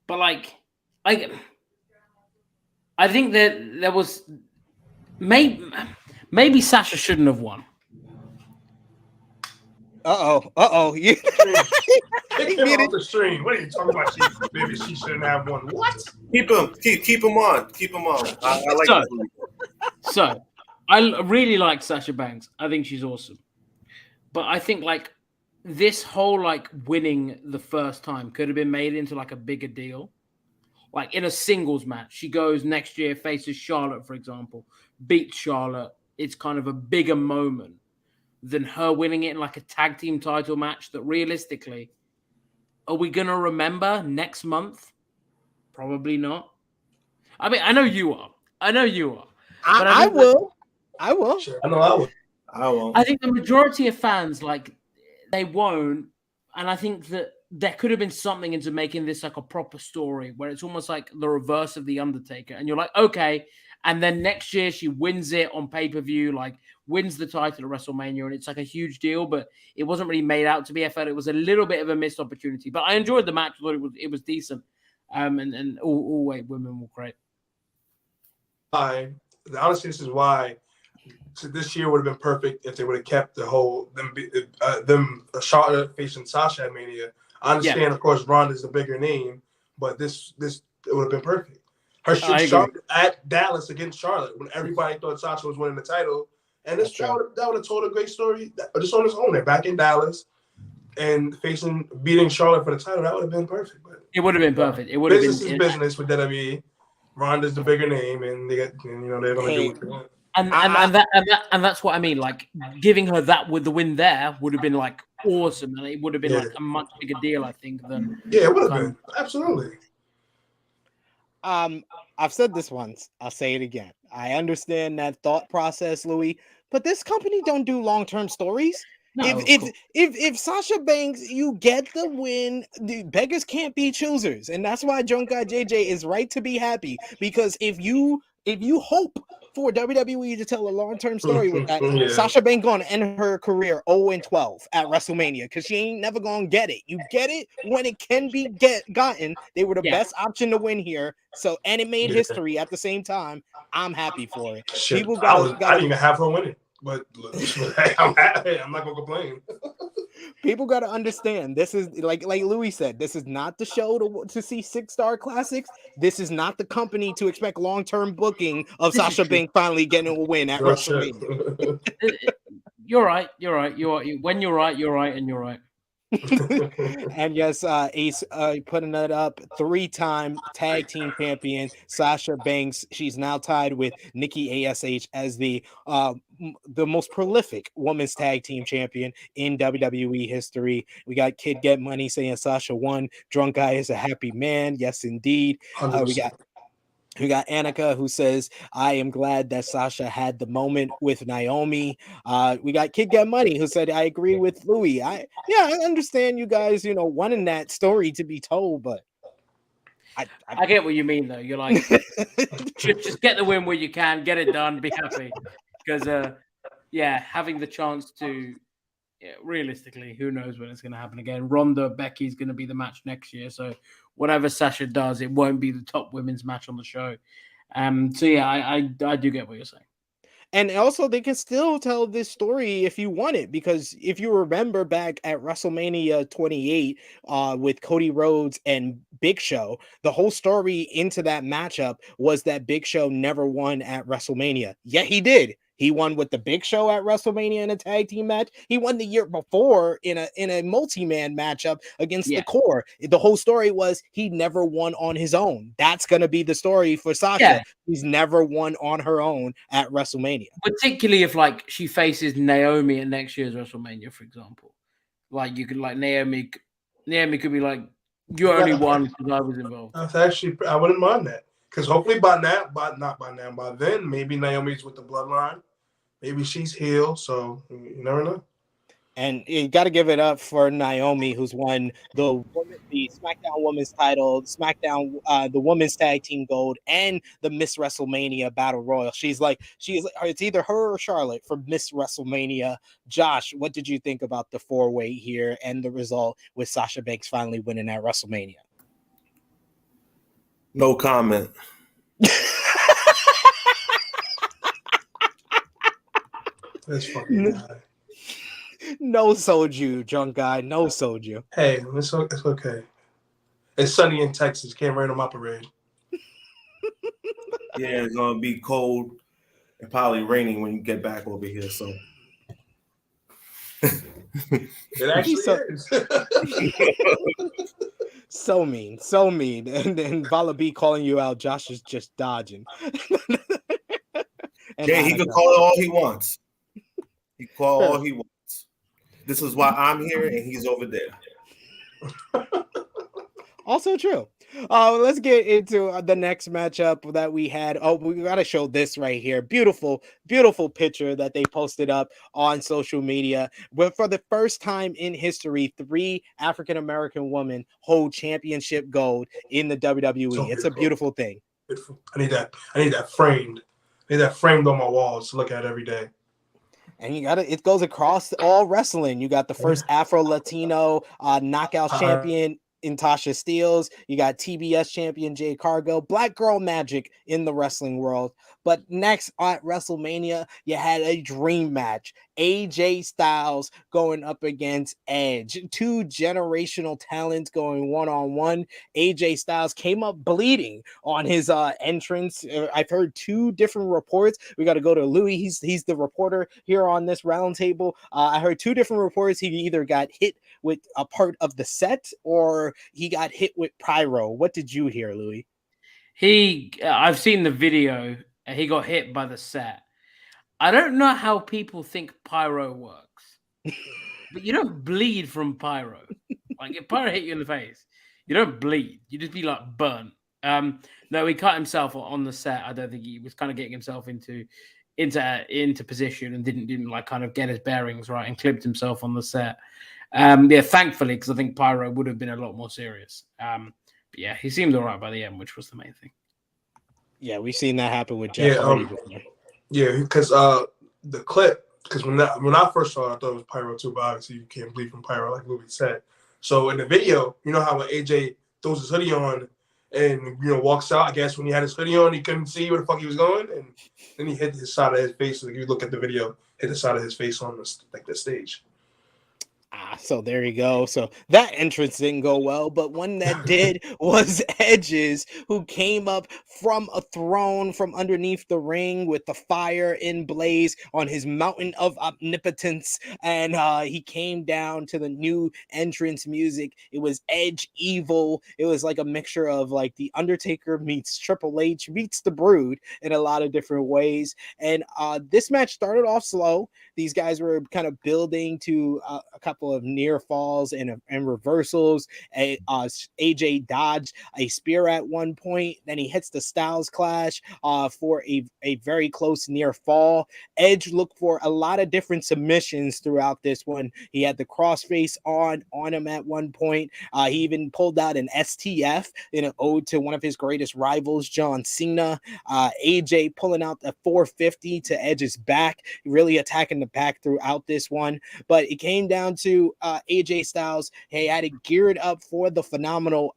but I think that there was maybe Sasha shouldn't have won. You Pick him off the stream. What are you talking about? Maybe she shouldn't have won. What? Keep him on. I like So I really like Sasha Banks. I think she's awesome. But I think this whole winning the first time could have been made into a bigger deal. Like in a singles match. She goes next year, faces Charlotte, for example, beats Charlotte. It's kind of a bigger moment than her winning it in a tag team title match that realistically, are we going to remember next month? Probably not. I mean, I know you are. But I will. Sure. I know I will. I won't. I think the majority of fans, they won't. And I think that there could have been something into making this a proper story where it's almost like the reverse of The Undertaker. And you're like, okay. And then next year she wins it on pay-per-view, wins the title at WrestleMania, and it's a huge deal, but it wasn't really made out to be. I felt it was a little bit of a missed opportunity. But I enjoyed the match. I thought it was decent. And all 8 women were great. Honestly, this is why this year would have been perfect if they would have kept the whole them Charlotte facing Sasha at Mania. I understand, of course, Ronda's the bigger name, but this it would have been perfect. Her Charlotte at Dallas against Charlotte when everybody thought Sasha was winning the title, and that would have told a great story just on its own. They're back in Dallas and beating Charlotte for the title. That would have been perfect. But it would have been perfect. It would have been business is business with WWE. Ronda's the bigger name, and they're gonna do what they want. And that's what I mean. Giving her that with the win there would have been awesome, and it would have been a much bigger deal, I think. Than it would have been absolutely. I've said this once. I'll say it again. I understand that thought process, Louis, but this company don't do long-term stories. No, if Sasha Banks, you get the win, the beggars can't be choosers, and that's why Drunk Guy JJ is right to be happy, because if you hope for WWE to tell a long-term story with that, Sasha Banks gonna end her career 0-12 at WrestleMania because she ain't never gonna get it. You get it when it can be gotten. They were the best option to win here, and it made history at the same time. I'm happy for it. Shit, I didn't even have her winning. But I'm happy. I'm not gonna complain. People got to understand. This is like Louis said. This is not the show to see 6-star classics. This is not the company to expect long-term booking of Sasha Banks finally getting a win at WrestleMania. You're right. When you're right, you're right, and you're right. And yes, Ace putting that up, 3-time tag team champion Sasha Banks. She's now tied with Nikki ASH as the most prolific women's tag team champion in WWE history. We got Kid Get Money saying Sasha won. Drunk Guy is a happy man. Yes, indeed. We got Annika who says, I am glad that Sasha had the moment with Naomi. We got Kid Get Money who said, I agree with Louis. I understand you guys, wanting that story to be told, but I get what you mean, though. You're like, just get the win where you can, get it done, be happy. Because, having the chance to, realistically, who knows when it's going to happen again. Ronda, Becky's going to be the match next year. So whatever Sasha does, it won't be the top women's match on the show. So yeah, I do get what you're saying. And also, they can still tell this story if you want it, because if you remember back at WrestleMania 28 with Cody Rhodes and Big Show, the whole story into that matchup was that Big Show never won at WrestleMania. Yet he did. He won with the Big Show at WrestleMania in a tag team match. He won the year before in a multi-man matchup against the Core. The whole story was he never won on his own. That's going to be the story for Sasha. Yeah. He's never won on her own at WrestleMania. Particularly if like she faces Naomi at next year's WrestleMania, for example. Like you could like Naomi could be like, you only won because I was involved. That's actually, I wouldn't mind that. Because hopefully by then, maybe Naomi's with the bloodline. Maybe she's healed, so you never know. And you got to give it up for Naomi, who's won the SmackDown Women's title, the Women's Tag Team Gold, and the Miss WrestleMania Battle Royal. It's either her or Charlotte for Miss WrestleMania. Josh, what did you think about the 4-way here and the result with Sasha Banks finally winning at WrestleMania? No comment. That's fucking guy. No soju, drunk guy. No soju. Hey, it's okay. It's sunny in Texas. Can't rain on my parade. Yeah, it's gonna be cold and probably raining when you get back over here. So it actually is. So mean. And then Vala B calling you out. Josh is just dodging. Yeah, he can call it all he wants. He can call all he wants. This is why I'm here and he's over there. Also true. Let's get into the next matchup that we had. Oh, we got to show this right here. Beautiful, beautiful picture that they posted up on social media. But for the first time in history, 3 African-American women hold championship gold in the WWE. So it's a beautiful thing. Beautiful. I need that framed. I need that framed on my walls to look at every day. And it goes across all wrestling. You got the first Afro-Latino knockout champion in Tasha Steelz. You got TBS champion Jay Cargill. Black girl magic in the wrestling world. But next at WrestleMania, you had a dream match. AJ Styles going up against Edge. 2 generational talents going one-on-one. AJ Styles came up bleeding on his entrance. I've heard 2 different reports. We got to go to Louis. He's the reporter here on this roundtable. I heard 2 different reports. He either got hit with a part of the set or he got hit with pyro. What did you hear, Louis? I've seen the video. He got hit by the set. I don't know how people think pyro works, but you don't bleed from pyro. Like if pyro hit you in the face, you don't bleed. You just be like burnt. No, he cut himself on the set. I don't think he was kind of getting himself into position and didn't like kind of get his bearings right and clipped himself on the set. Yeah, thankfully, because I think pyro would have been a lot more serious. But yeah, he seemed all right by the end, which was the main thing. Yeah, we've seen that happen with Jeff Hardy before. Yeah, because the clip, because when I first saw it, I thought it was pyro too, but obviously you can't bleed from pyro, like Louis said. So in the video, you know how when AJ throws his hoodie on and walks out, I guess when he had his hoodie on, he couldn't see where the fuck he was going, and then he hit his side of his face. Like if you look at the video, hit the side of his face on the stage. So there you go. So that entrance didn't go well, but one that did was Edge's, who came up from a throne from underneath the ring with the fire in blaze on his mountain of omnipotence, and he came down to the new entrance music. It was Edge Evil. It was like a mixture of like the Undertaker meets Triple H meets the Brood in a lot of different ways. And this match started off slow. These guys were kind of building to a couple of near falls and reversals. AJ dodged a spear at one point. Then he hits the Styles Clash for a very close near fall. Edge looked for a lot of different submissions throughout this one. He had the crossface on him at one point. He even pulled out an STF in an ode to one of his greatest rivals, John Cena. AJ pulling out the 450 to Edge's back, really attacking the back throughout this one. But it came down to AJ Styles. He had it geared up for the phenomenal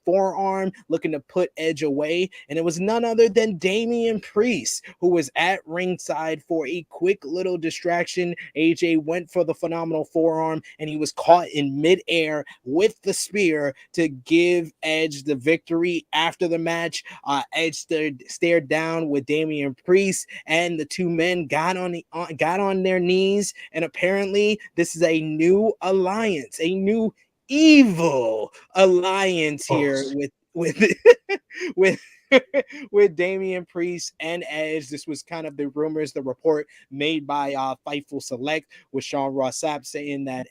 forearm, looking to put Edge away. And it was none other than Damian Priest, who was at ringside for a quick little distraction. AJ went for the phenomenal forearm, and he was caught in midair with the spear to give Edge the victory. After the match, Edge stared down with Damian Priest, and the two men got on their knees. And apparently, this is a new alliance, a new evil alliance here with with with Damian Priest and Edge. This was kind of the rumors, the report made by Fightful Select, with Sean Ross Sapp saying that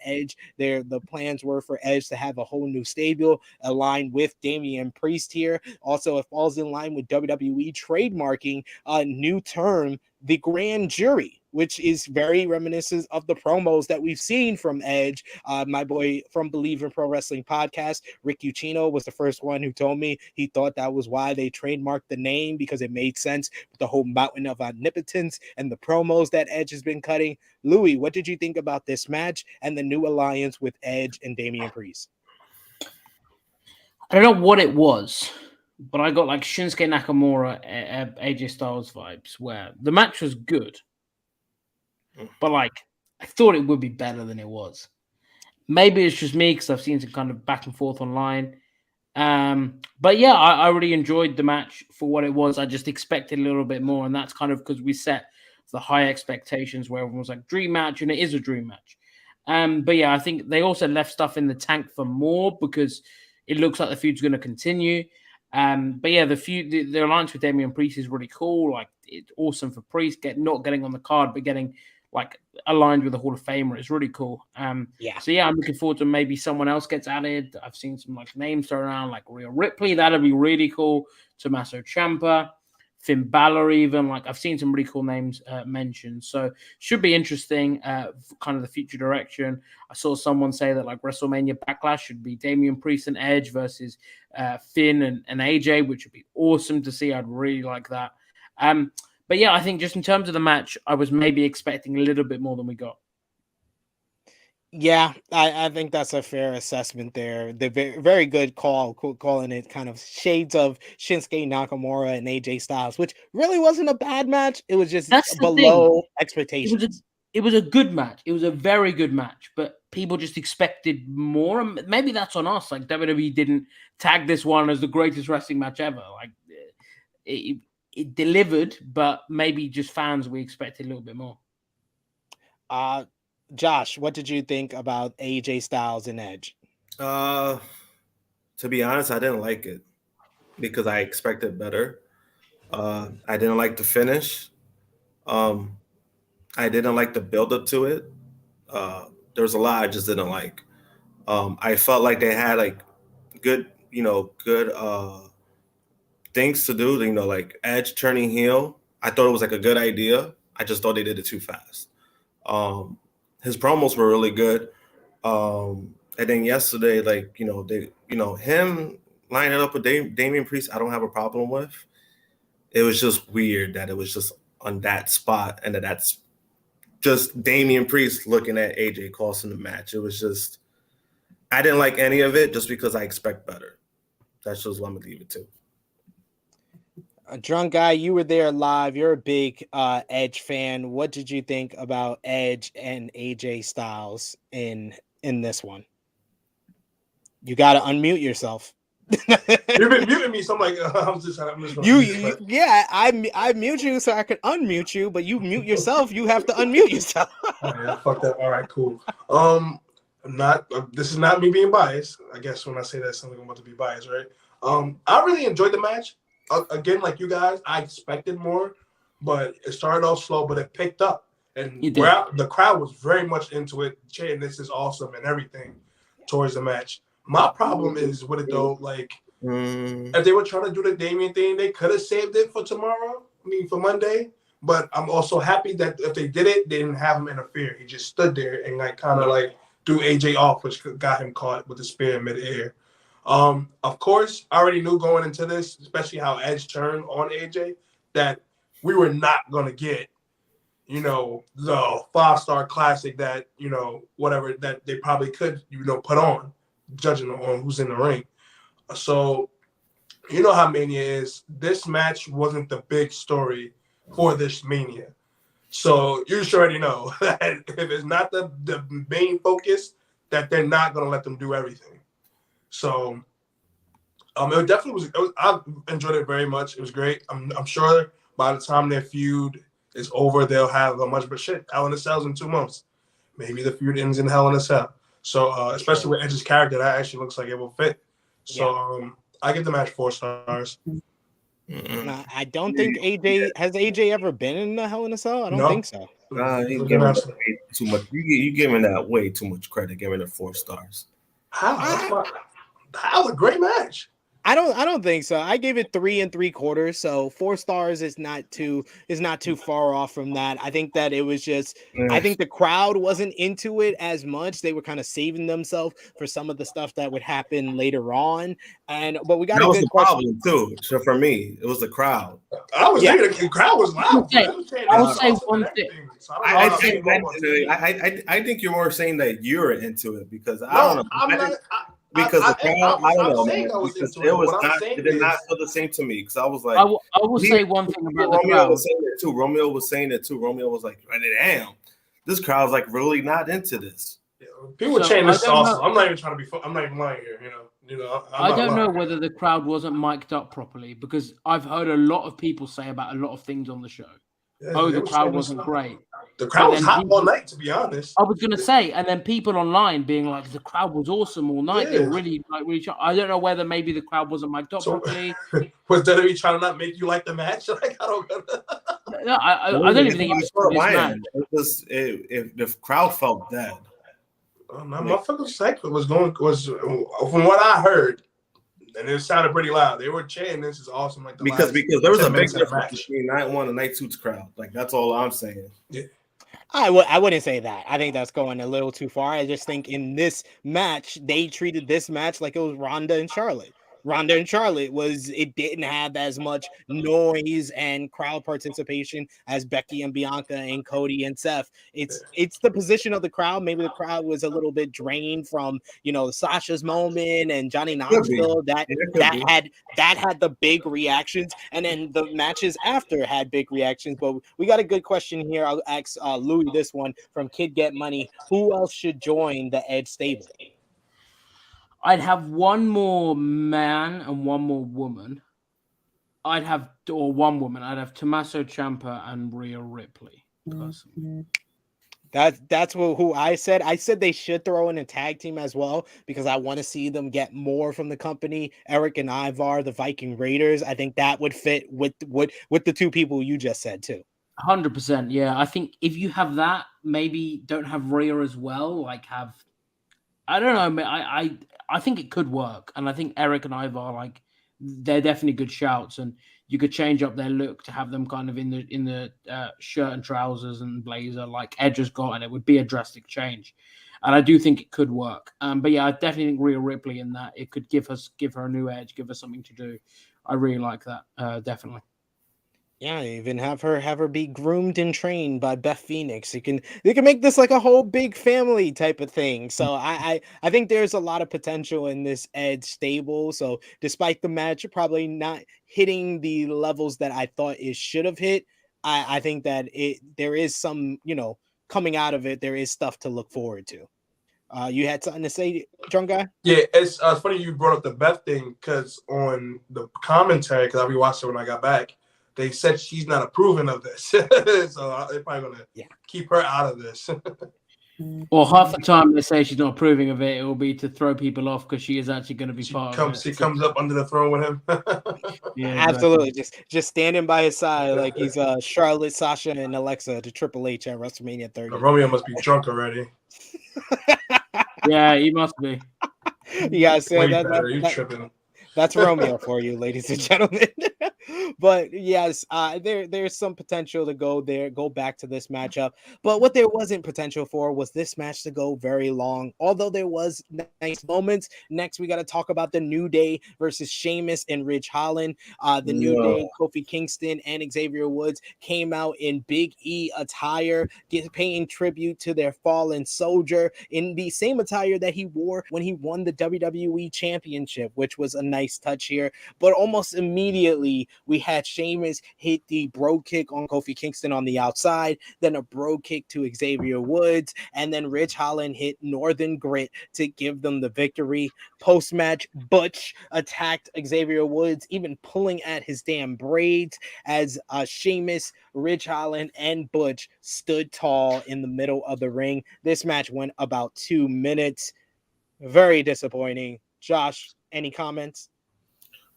the plans were for Edge to have a whole new stable aligned with Damian Priest here. Also, it falls in line with WWE trademarking a new term, the grand jury, which is very reminiscent of the promos that we've seen from Edge. My boy from Believe in Pro Wrestling podcast, Rick Ucchino, was the first one who told me he thought that was why they trademarked the name, because it made sense with the whole mountain of omnipotence and the promos that Edge has been cutting. Louis, what did you think about this match and the new alliance with Edge and Damian Priest? I don't know what it was, but I got like Shinsuke Nakamura, AJ Styles vibes, where the match was good, but like I thought it would be better than it was. Maybe it's just me because I've seen some kind of back and forth online. But yeah, I really enjoyed the match for what it was. I just expected a little bit more, and that's kind of because we set the high expectations where everyone was like dream match, and it is a dream match. But yeah, I think they also left stuff in the tank for more because it looks like the feud's going to continue. But yeah, the alliance with Damian Priest is really cool. Like, it's awesome for Priest not getting on the card, but getting like aligned with the Hall of Famer. It's really cool. So yeah, I'm looking forward to maybe someone else gets added. I've seen some like names thrown around, like Rhea Ripley. That'd be really cool. Tommaso Ciampa, Finn Balor, even. Like, I've seen some really cool names mentioned. So should be interesting. Kind of the future direction. I saw someone say that like WrestleMania Backlash should be Damian Priest and Edge versus Finn and AJ, which would be awesome to see. I'd really like that. But yeah, I think just in terms of the match, I was maybe expecting a little bit more than we got. Yeah, I think that's a fair assessment there. The very good calling it kind of shades of Shinsuke Nakamura and AJ Styles, which really wasn't a bad match. It was just below expectations. It was a good match. It was a very good match, but people just expected more. Maybe that's on us. Like, WWE didn't tag this one as the greatest wrestling match ever. Like, it delivered, but maybe just fans, we expected a little bit more. Josh, what did you think about AJ Styles and Edge? To be honest, I didn't like it because I expected better. I didn't like the finish. I didn't like the build-up to it. There was a lot I just didn't like. I felt like they had like good things to do, like Edge turning heel. I thought it was like a good idea. I just thought they did it too fast. His promos were really good. And then yesterday, him lining up with Damian Priest, I don't have a problem with. It was just weird that it was just on that spot, and that's just Damian Priest looking at AJ costing the match. It was just, I didn't like any of it just because I expect better. That's just what I'm going to leave it to. Drunk Guy, you were there live. You're a big Edge fan. What did you think about Edge and AJ Styles in this one? You got to unmute yourself. You've been muting me, so I'm like, I'm just yeah, I mute you so I can unmute you, but you mute yourself. You have to unmute yourself. Yeah, fuck that. All right, cool. This is not me being biased. I guess when I say that, something I'm about to be biased, right? I really enjoyed the match. Again, like you guys, I expected more, but it started off slow, but it picked up. And the crowd was very much into it, chanting, "This is awesome," and everything towards the match. My problem is with it, though, like, if they were trying to do the Damian thing, they could have saved it for tomorrow, for Monday. But I'm also happy that if they did it, they didn't have him interfere. He just stood there and, like, kind of, like, threw AJ off, which got him caught with the spear in midair. Of course, I already knew going into this, especially how Edge turned on AJ, that we were not going to get, the 5-star classic that, whatever that they probably could, put on, judging on who's in the ring. So, you know how Mania is. This match wasn't the big story for this Mania. So you just already know that if it's not the main focus, that they're not going to let them do everything. So it definitely was. I enjoyed it very much. It was great. I'm sure by the time their feud is over, they'll have a much better shit. Hell in a Cell's in 2 months. Maybe the feud ends in Hell in a Cell. So especially with Edge's character, that actually looks like it will fit. So I give the match 4 stars. I don't think AJ has ever been in the Hell in a Cell. I don't think so. You giving that way too much. You giving that way too much credit. Giving it 4 stars. How? That was a great match. I don't think so. I gave it 3 3/4. So 4 stars is not too far off from that. I think that it was just I think the crowd wasn't into it as much. They were kind of saving themselves for some of the stuff that would happen later on. But we got a good question too. So for me, it was the crowd. I was thinking the crowd was loud. I'll say one thing. I think you're more saying that you're into it because I don't know. Because the crowd, I don't know, man. Because it did not feel the same to me. Because I was like, I will say one thing about the crowd. Romeo was saying it too. Romeo was like, damn, this crowd's like really not into this. People chanting this also. I'm not even trying to be. I'm not even lying here. I don't know whether the crowd wasn't mic'd up properly because I've heard a lot of people say about a lot of things on the show. Yeah, the crowd wasn't great. The crowd was hot all night, to be honest. I was gonna say, and then people online being like, "The crowd was awesome all night." Yeah. They were really. I don't know whether maybe the crowd wasn't mic'd up properly. Was WWE trying to not make you like the match? Like I don't. No, I don't even think it was for this match. If the crowd felt dead. My fucking segment was from what I heard. And it sounded pretty loud. They were chanting, "This is awesome!" Like because there was a big difference between night 1 and night 2's crowd. Like that's all I'm saying. Yeah. I wouldn't say that. I think that's going a little too far. I just think in this match, they treated this match like it was Ronda and Charlotte. Ronda and Charlotte it didn't have as much noise and crowd participation as Becky and Bianca and Cody and Seth. It's the position of the crowd. Maybe the crowd was a little bit drained from Sasha's moment and Johnny Knoxville that had the big reactions, and then the matches after had big reactions. But we got a good question here. I'll ask Louis this one from Kid Get Money. Who else should join the Edge stable? I'd have one more man and one more woman. I'd have Tommaso Ciampa and Rhea Ripley. Personally. That's who I said. I said they should throw in a tag team as well because I want to see them get more from the company. Eric and Ivar, the Viking Raiders. I think that would fit with the 2 people you just said too. 100%. Yeah, I think if you have that, maybe don't have Rhea as well. Like I don't know. I think it could work, and I think Eric and Ivar they're definitely good shouts, and you could change up their look to have them kind of in the shirt and trousers and blazer like Edge has got, and it would be a drastic change. And I do think it could work. But yeah, I definitely think Rhea Ripley in that it could give her a new edge, give her something to do. I really like that. Definitely. Yeah, even have her be groomed and trained by Beth Phoenix. They can make this like a whole big family type of thing. So I think there's a lot of potential in this Edge stable. So despite the match probably not hitting the levels that I thought it should have hit, I think that there is some, coming out of it, there is stuff to look forward to. You had something to say, Drunk Guy? Yeah, it's funny you brought up the Beth thing because on the commentary, because I rewatched it when I got back, they said she's not approving of this. So they're probably going to keep her out of this. Or half the time they say she's not approving of it, it will be to throw people off because she is actually going to be part of it. She comes up under the throne with him. Yeah, absolutely. Just standing by his side like he's Charlotte, Sasha, and Alexa to Triple H at WrestleMania 30. Romeo must be drunk already. Yeah, he must be. Yeah, so you tripping. that's Romeo for you, ladies and gentlemen. But yes, there's some potential to go back to this matchup. But what there wasn't potential for was this match to go very long. Although there was nice moments. Next, we got to talk about the New Day versus Sheamus and Ridge Holland. The New Day, Kofi Kingston and Xavier Woods came out in Big E attire, paying tribute to their fallen soldier in the same attire that he wore when he won the WWE Championship, which was a nice touch here. But almost immediately, we had Sheamus hit the bro kick on Kofi Kingston on the outside, then a bro kick to Xavier Woods, and then Ridge Holland hit Northern Grit to give them the victory. Post-match, Butch attacked Xavier Woods, even pulling at his damn braids as Sheamus, Ridge Holland, and Butch stood tall in the middle of the ring. This match went about 2 minutes. Very disappointing. Josh, any comments?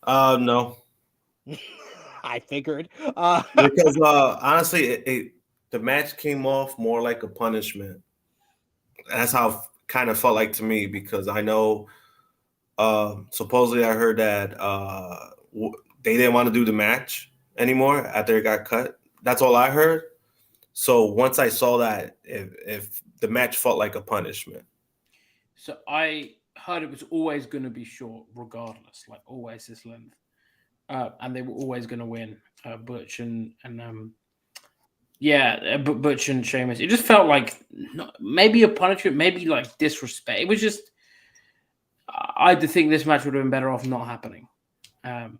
No. I figured. Because honestly, the match came off more like a punishment. That's how it kind of felt like to me, because I know supposedly I heard that they didn't want to do the match anymore after it got cut. That's all I heard. So once I saw that, if the match felt like a punishment. So I heard it was always going to be short, regardless, like always this length. And they were always going to win, Butch and Butch and Sheamus. It just felt like maybe a punishment, maybe like disrespect. It was just, I think this match would have been better off not happening. It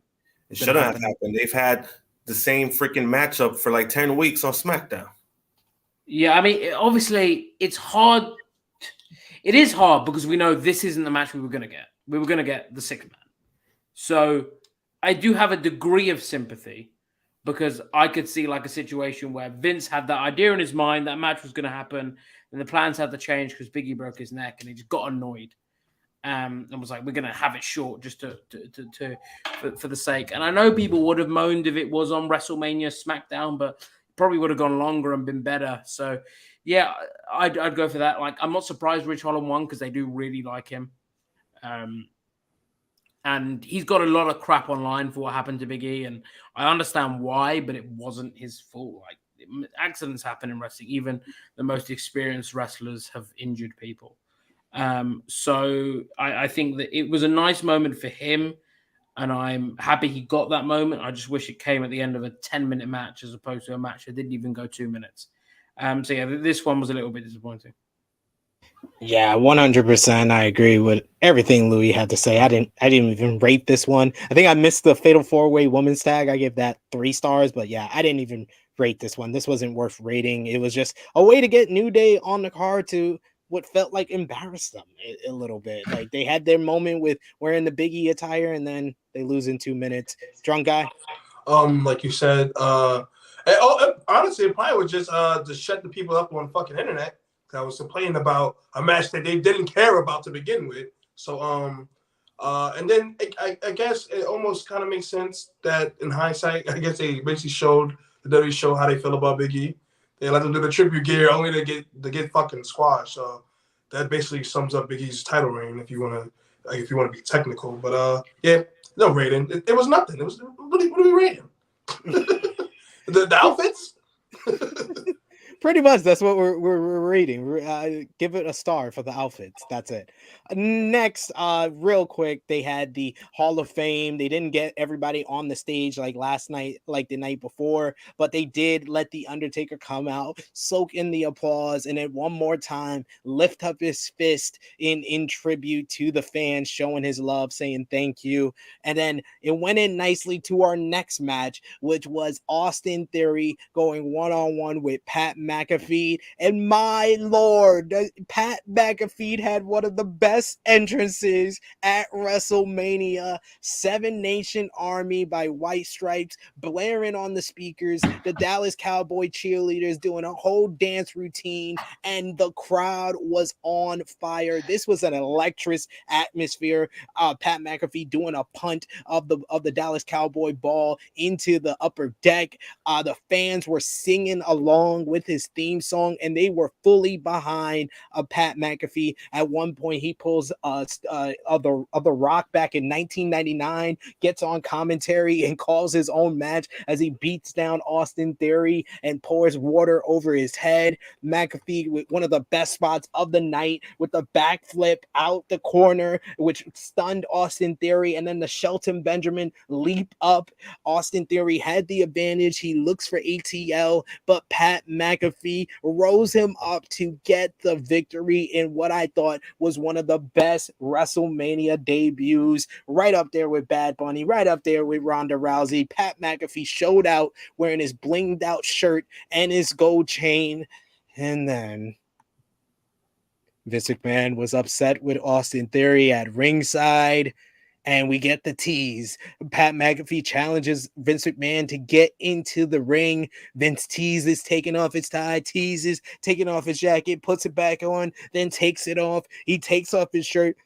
shouldn't have happened. They've had the same freaking matchup for like 10 weeks on SmackDown. Yeah, I mean, obviously it's hard. It is hard because we know this isn't the match we were going to get. We were going to get the sixth man. So I do have a degree of sympathy because I could see like a situation where Vince had that idea in his mind that match was going to happen, and the plans had to change because Biggie broke his neck, and he just got annoyed and was like, "We're going to have it short just for the sake." And I know people would have moaned if it was on WrestleMania SmackDown, but probably would have gone longer and been better. So yeah, I'd go for that. Like, I'm not surprised Ridge Holland won because they do really like him. And he's got a lot of crap online for what happened to Big E, and I understand why, but it wasn't his fault. Like, accidents happen in wrestling. Even the most experienced wrestlers have injured people. So I think that it was a nice moment for him, and I'm happy he got that moment. I just wish it came at the end of a 10-minute match as opposed to a match that didn't even go 2 minutes. So yeah, this one was a little bit disappointing. Yeah, 100%. I agree with everything Louis had to say. I didn't even rate this one. I think I missed the Fatal 4-Way Women's Tag. I give that 3 stars, but yeah, I didn't even rate this one. This wasn't worth rating. It was just a way to get New Day on the card to what felt like embarrass them a little bit. Like, they had their moment with wearing the Big E attire, and then they lose in 2 minutes. Drunk guy. Like you said, honestly, it probably was just to shut the people up on fucking internet. I was complaining about a match that they didn't care about to begin with. So, and then I guess it almost kind of makes sense that in hindsight, I guess they basically showed the WWE show how they feel about Big E. They let them do the tribute gear only to get fucking squashed. So that basically sums up Big E's title reign if you want to be technical. But yeah, no rating. It was nothing. It was what are we rating? the outfits. Pretty much, that's what we're reading. Give it a star for the outfits. That's it. Next, real quick, they had the Hall of Fame. They didn't get everybody on the stage like last night, like the night before, but they did let the Undertaker come out, soak in the applause, and then one more time lift up his fist in tribute to the fans, showing his love, saying thank you. And then it went in nicely to our next match, which was Austin Theory going one-on-one with Pat McAfee. And my lord, Pat McAfee had one of the best entrances at WrestleMania. 7 Nation Army by White Stripes blaring on the speakers, the Dallas Cowboy cheerleaders doing a whole dance routine, and the crowd was on fire. This was an electric atmosphere. Pat McAfee doing a punt of the Dallas Cowboy ball into the upper deck. The fans were singing along with his his theme song, and they were fully behind Pat McAfee. At one point, he pulls of the Rock back in 1999, gets on commentary and calls his own match as he beats down Austin Theory and pours water over his head. McAfee with one of the best spots of the night with the backflip out the corner, which stunned Austin Theory, and then the Shelton Benjamin leap up. Austin Theory had the advantage. He looks for ATL, but Pat McAfee rose him up to get the victory in what I thought was one of the best WrestleMania debuts, right up there with Bad Bunny, right up there with Ronda Rousey. Pat McAfee showed out wearing his blinged out shirt and his gold chain, and then Vince McMahon was upset with Austin Theory at ringside, and we get the tease. Pat McAfee challenges Vince McMahon to get into the ring. Vince teases, taking off his tie, teases, taking off his jacket, puts it back on, then takes it off. He takes off his shirt,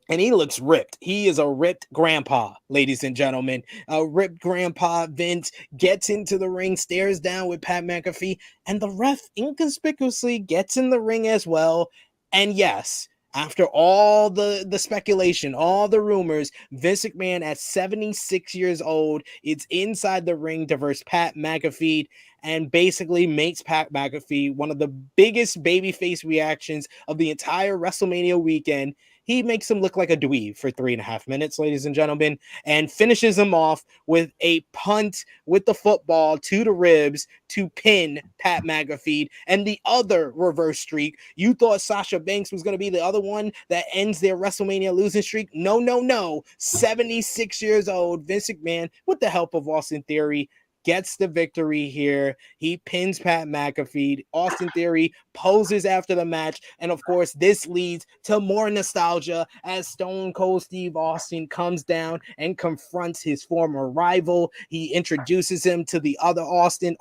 and he looks ripped. He is a ripped grandpa, ladies and gentlemen. A ripped grandpa. Vince gets into the ring, stares down with Pat McAfee, and the ref inconspicuously gets in the ring as well. And yes, after all the speculation, all the rumors, Vince McMahon at 76 years old, it's inside the ring to verse Pat McAfee, and basically makes Pat McAfee one of the biggest babyface reactions of the entire WrestleMania weekend. He makes him look like a dweeb for 3.5 minutes, ladies and gentlemen, and finishes him off with a punt with the football to the ribs to pin Pat McAfee. And the other reverse streak, you thought Sasha Banks was going to be the other one that ends their WrestleMania losing streak? No, no, no. 76 years old, Vince McMahon, with the help of Austin Theory, gets the victory here. He pins Pat McAfee. Austin Theory poses after the match. And of course, this leads to more nostalgia as Stone Cold Steve Austin comes down and confronts his former rival. He introduces him to the other Austin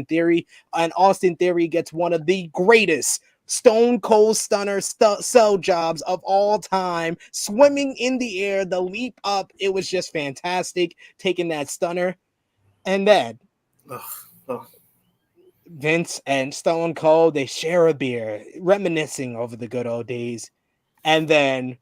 Theory. And Austin Theory gets one of the greatest Stone Cold Stunner cell jobs of all time, swimming in the air, the leap up. It was just fantastic, taking that stunner. And then Vince and Stone Cold, they share a beer, reminiscing over the good old days. And then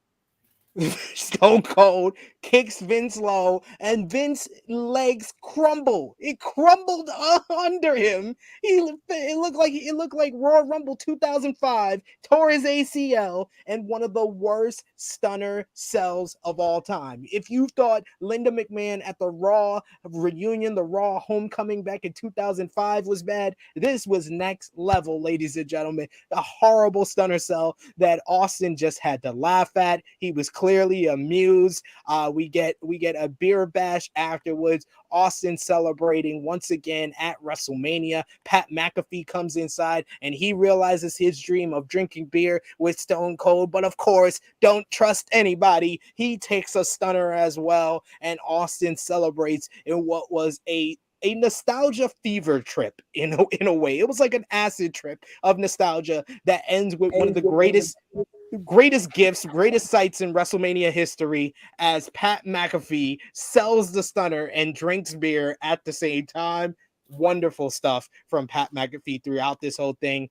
Stone Cold kicks Vince low, and Vince's legs crumble. It crumbled under him. It looked like Royal Rumble 2005, tore his ACL, and one of the worst stunner sells of all time. If you thought Linda McMahon at the Raw reunion, the Raw homecoming back in 2005 was bad, this was next level, ladies and gentlemen. A horrible stunner sell that Austin just had to laugh at. He was clearly amused. We get a beer bash afterwards. Austin celebrating once again at WrestleMania. Pat McAfee comes inside and he realizes his dream of drinking beer with Stone Cold, but of course, don't trust anybody. He takes a stunner as well, and Austin celebrates in what was a nostalgia fever trip in a way. It was like an acid trip of nostalgia that ends with one of the greatest gifts, greatest sights in WrestleMania history, as Pat McAfee sells the stunner and drinks beer at the same time. Wonderful stuff from Pat McAfee throughout this whole thing.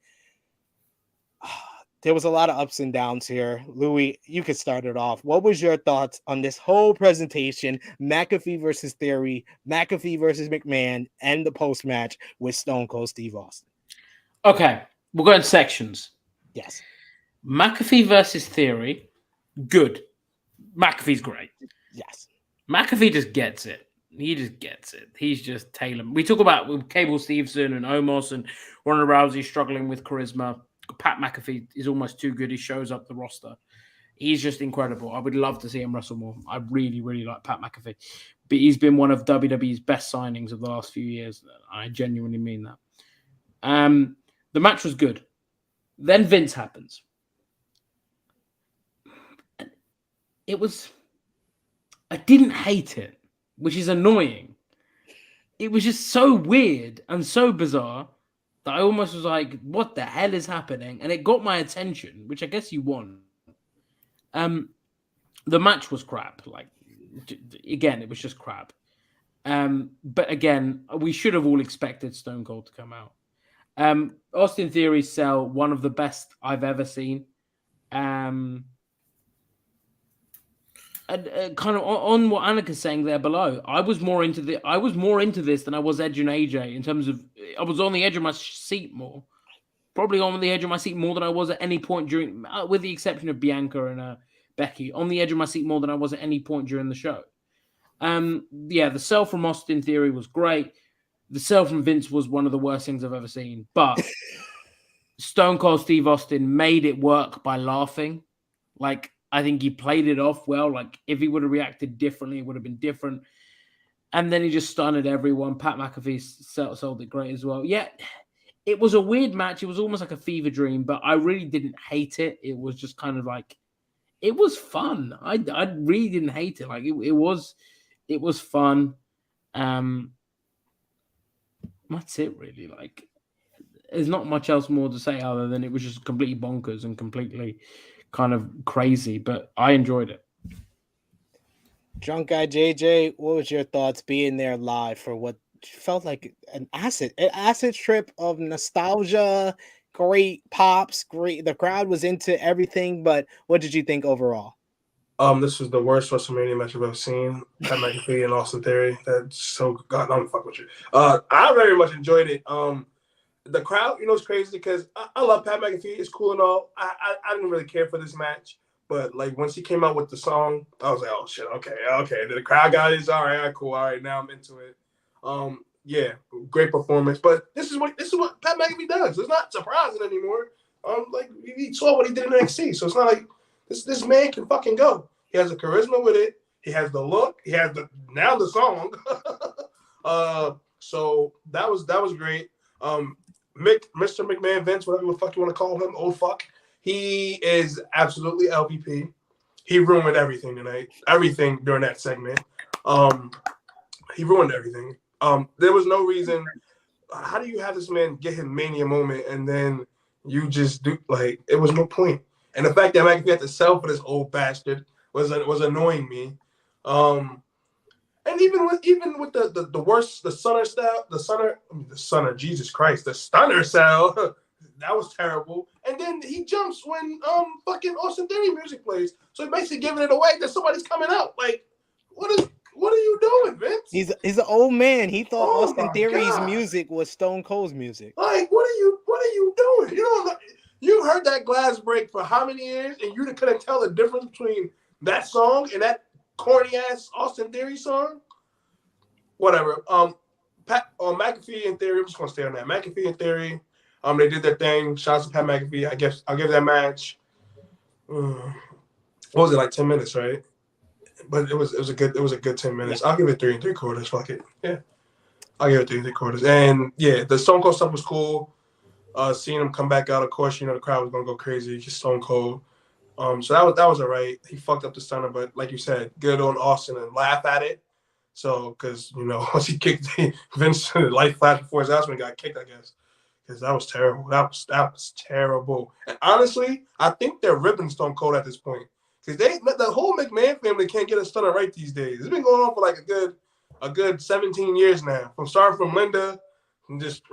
There was a lot of ups and downs here. Louis, you could start it off. What was your thoughts on this whole presentation? McAfee versus Theory, McAfee versus McMahon, and the post-match with Stone Cold Steve Austin. Okay, we'll go in sections. Yes. McAfee versus Theory, good. McAfee's great. Yes. McAfee just gets it. He just gets it. He's just Taylor. We talk about with Cable Stevenson and Omos and Ronda Rousey struggling with charisma. Pat McAfee is almost too good. He shows up the roster. He's just incredible. I would love to see him wrestle more. I really, really like Pat McAfee. But he's been one of WWE's best signings of the last few years. I genuinely mean that. The match was good. Then Vince happens. I didn't hate it, which is annoying. It was just so weird and so bizarre that I almost was like, what the hell is happening? And it got my attention, which I guess you want. The match was crap. Like, again, it was just crap. But again, we should have all expected Stone Cold to come out. Austin Theory sell, one of the best I've ever seen. And kind of on what Annika's saying there below, I was more into this than I was Edge and AJ in terms of I was on the edge of my seat more. Probably on the edge of my seat more than I was at any point during, with the exception of Bianca and Becky, on the edge of my seat more than I was at any point during the show. The sell from Austin Theory was great. The sell from Vince was one of the worst things I've ever seen. But Stone Cold Steve Austin made it work by laughing. Like, I think he played it off well. Like, if he would have reacted differently, it would have been different. And then he just stunned everyone. Pat McAfee sold it great as well. Yeah, it was a weird match. It was almost like a fever dream, but I really didn't hate it. It was just kind of like, it was fun. I really didn't hate it. Like, it was fun. That's it, really. Like, there's not much else more to say other than it was just completely bonkers and completely kind of crazy, but I enjoyed it. Drunk Guy JJ, what was your thoughts being there live for what felt like an acid trip of nostalgia? Great pops, great. The crowd was into everything, but what did you think overall? This was the worst WrestleMania match I've ever seen. Pat McAfee and Austin Theory. That's so God. I'm fuck with you. I very much enjoyed it. The crowd, it's crazy because I love Pat McAfee. It's cool and all. I didn't really care for this match, but like once he came out with the song, I was like, oh shit, okay. The crowd got it. All right, cool. All right, now I'm into it. Yeah, great performance. But this is what Pat McAfee does. It's not surprising anymore. Like we saw what he did in NXT, so it's not like this man can fucking go. He has the charisma with it. He has the look. He has the song. So that was great. Mr. McMahon, Vince, whatever the fuck you want to call him, old fuck. He is absolutely LVP. He ruined everything tonight. Everything during that segment. He ruined everything. There was no reason. How do you have this man get his mania moment and then you just do like it was no point? And the fact that McAfee had to sell for this old bastard was annoying me. And even with the worst, the stunner style, that was terrible. And then he jumps when fucking Austin Theory music plays. So he's basically giving it away that somebody's coming out. Like, what are you doing, Vince? He's an old man. He thought Austin Theory's music was Stone Cold's music. Like, what are you doing? You heard that glass break for how many years, and you couldn't tell the difference between that song and that corny ass Austin Theory song? Whatever. McAfee and Theory, I'm just gonna stay on that. McAfee and Theory, they did their thing. Shout out to Pat McAfee. I guess I'll give that match. What was it, like 10 minutes, right? But it was a good 10 minutes. I'll give it 3 3/4. Fuck it. Yeah. I'll give it 3 3/4. And yeah, the Stone Cold stuff was cool. Seeing him come back out, of course, the crowd was gonna go crazy. He's Stone Cold. So that was all right. He fucked up the stunner, but like you said, good on Austin and laugh at it. So, because once he kicked Vince, light flashed before his ass when he got kicked, I guess, because that was terrible. That was terrible. And honestly, I think they're ripping Stone Cold at this point because the whole McMahon family can't get a stunner right these days. It's been going on for like a good 17 years now. Starting from Linda, and just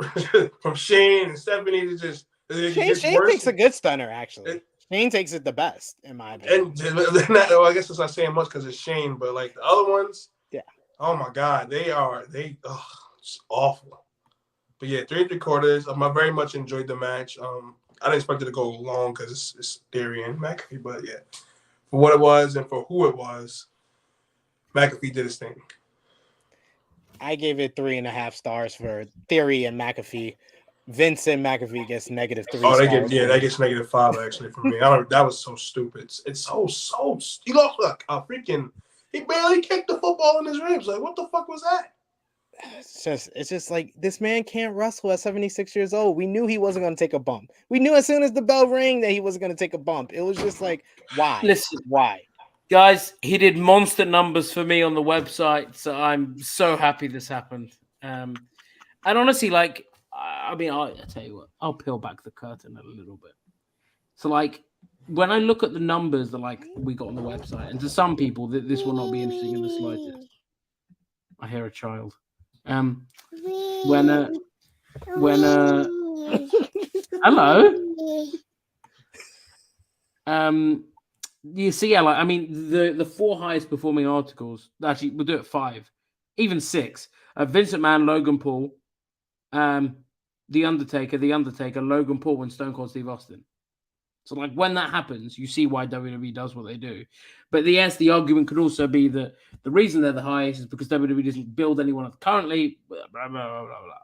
from Shane and Stephanie to just Shane takes a good stunner actually. Shane takes it the best in my opinion. I guess it's not saying much because it's Shane, but like the other ones. Yeah. Oh my God, it's awful. But yeah, 3 3/4. I very much enjoyed the match. I didn't expect it to go long because it's Theory and McAfee, but yeah, for what it was and for who it was, McAfee did his thing. I gave it 3.5 stars for Theory and McAfee. Vince and McAfee gets -3 stars. That gets -5 actually for me. That was so stupid. It's so he lost like a freaking. He barely kicked the football in his ribs. Like, what the fuck was that? It's just like this man can't wrestle at 76 years old. We knew he wasn't going to take a bump. We knew as soon as the bell rang that he wasn't going to take a bump. It was just like, why? Listen, why? Guys, he did monster numbers for me on the website, so I'm so happy this happened. And honestly, like, I'll tell you what, I'll peel back the curtain a little bit. So, like, when I look at the numbers that like we got on the website, and to some people this will not be interesting in the slightest. I hear a child. When Hello. You see, yeah, like I mean, the 4 highest performing articles. Actually, we'll do it 5, even 6. Vincent McMahon, Logan Paul, The Undertaker, Logan Paul, and Stone Cold Steve Austin. So, like, when that happens, you see why WWE does what they do. But yes, the argument could also be that the reason they're the highest is because WWE doesn't build anyone up currently. Blah, blah, blah, blah, blah.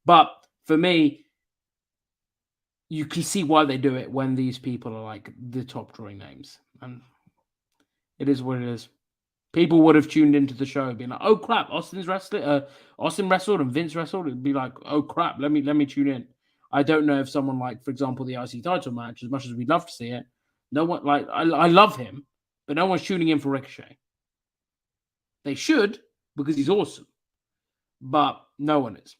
But for me, you can see why they do it when these people are like the top drawing names. And it is what it is. People would have tuned into the show being like, oh crap, Austin wrestled and Vince wrestled. It'd be like, oh crap, let me tune in. I don't know if someone like, for example, the IC title match, as much as we'd love to see it, no one like I love him, but no one's tuning in for Ricochet. They should, because he's awesome. But no one is.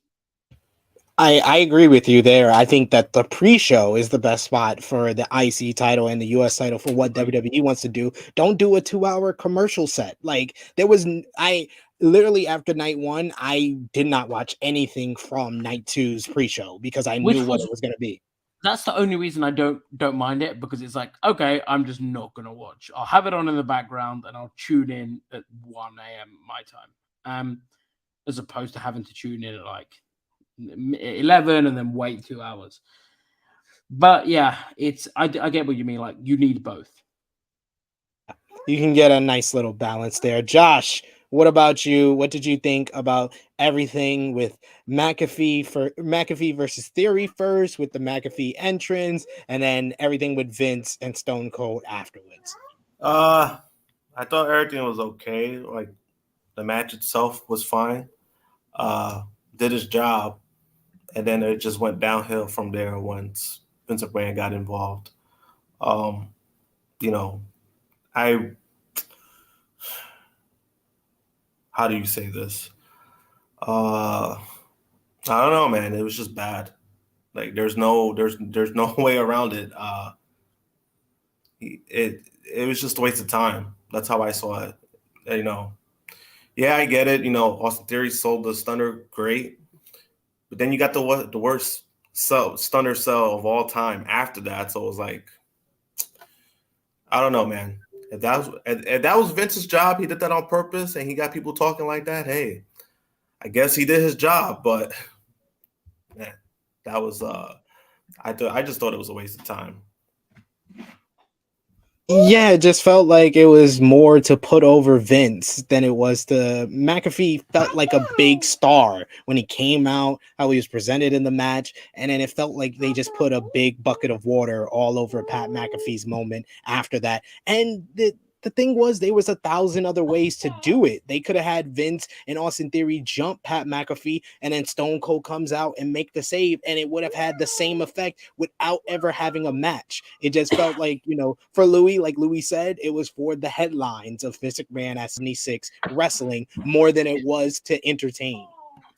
I agree with you there. I think that the pre-show is the best spot for the IC title and the US title for what WWE wants to do. Don't do a 2-hour commercial set. Like I literally after night 1, I did not watch anything from night 2's pre-show because I knew what it was going to be. That's the only reason I don't mind it, because it's like, okay, I'm just not going to watch. I'll have it on in the background and I'll tune in at 1 a.m. my time. As opposed to having to tune in at like 11 and then wait 2 hours. But yeah, I get what you mean. Like, you need both. You can get a nice little balance there. Josh, what about you? What did you think about everything with McAfee versus Theory first, with the McAfee entrance, and then everything with Vince and Stone Cold afterwards? I thought everything was okay. Like, the match itself was fine. Did his job. And then it just went downhill from there once Vince McMahon got involved. How do you say this? I don't know, man. It was just bad. Like, there's no way around it. It was just a waste of time. That's how I saw it. Yeah, I get it. Austin Theory sold the stunner great. But then you got the worst stunner sell of all time after that. So it was like, I don't know, man. If that was Vince's job, he did that on purpose, and he got people talking like that. Hey, I guess he did his job. But man, that was I just thought it was a waste of time. Yeah, it just felt like it was more to put over Vince than it was to McAfee. Felt like a big star when he came out, how he was presented in the match, and then it felt like they just put a big bucket of water all over Pat McAfee's moment after that. And the thing was, there was 1,000 other ways to do it. They could have had Vince and Austin Theory jump Pat McAfee, and then Stone Cold comes out and make the save, and it would have had the same effect without ever having a match. It just felt like, for Louis, like Louis said, it was for the headlines of Vince McMahon at 76 wrestling more than it was to entertain.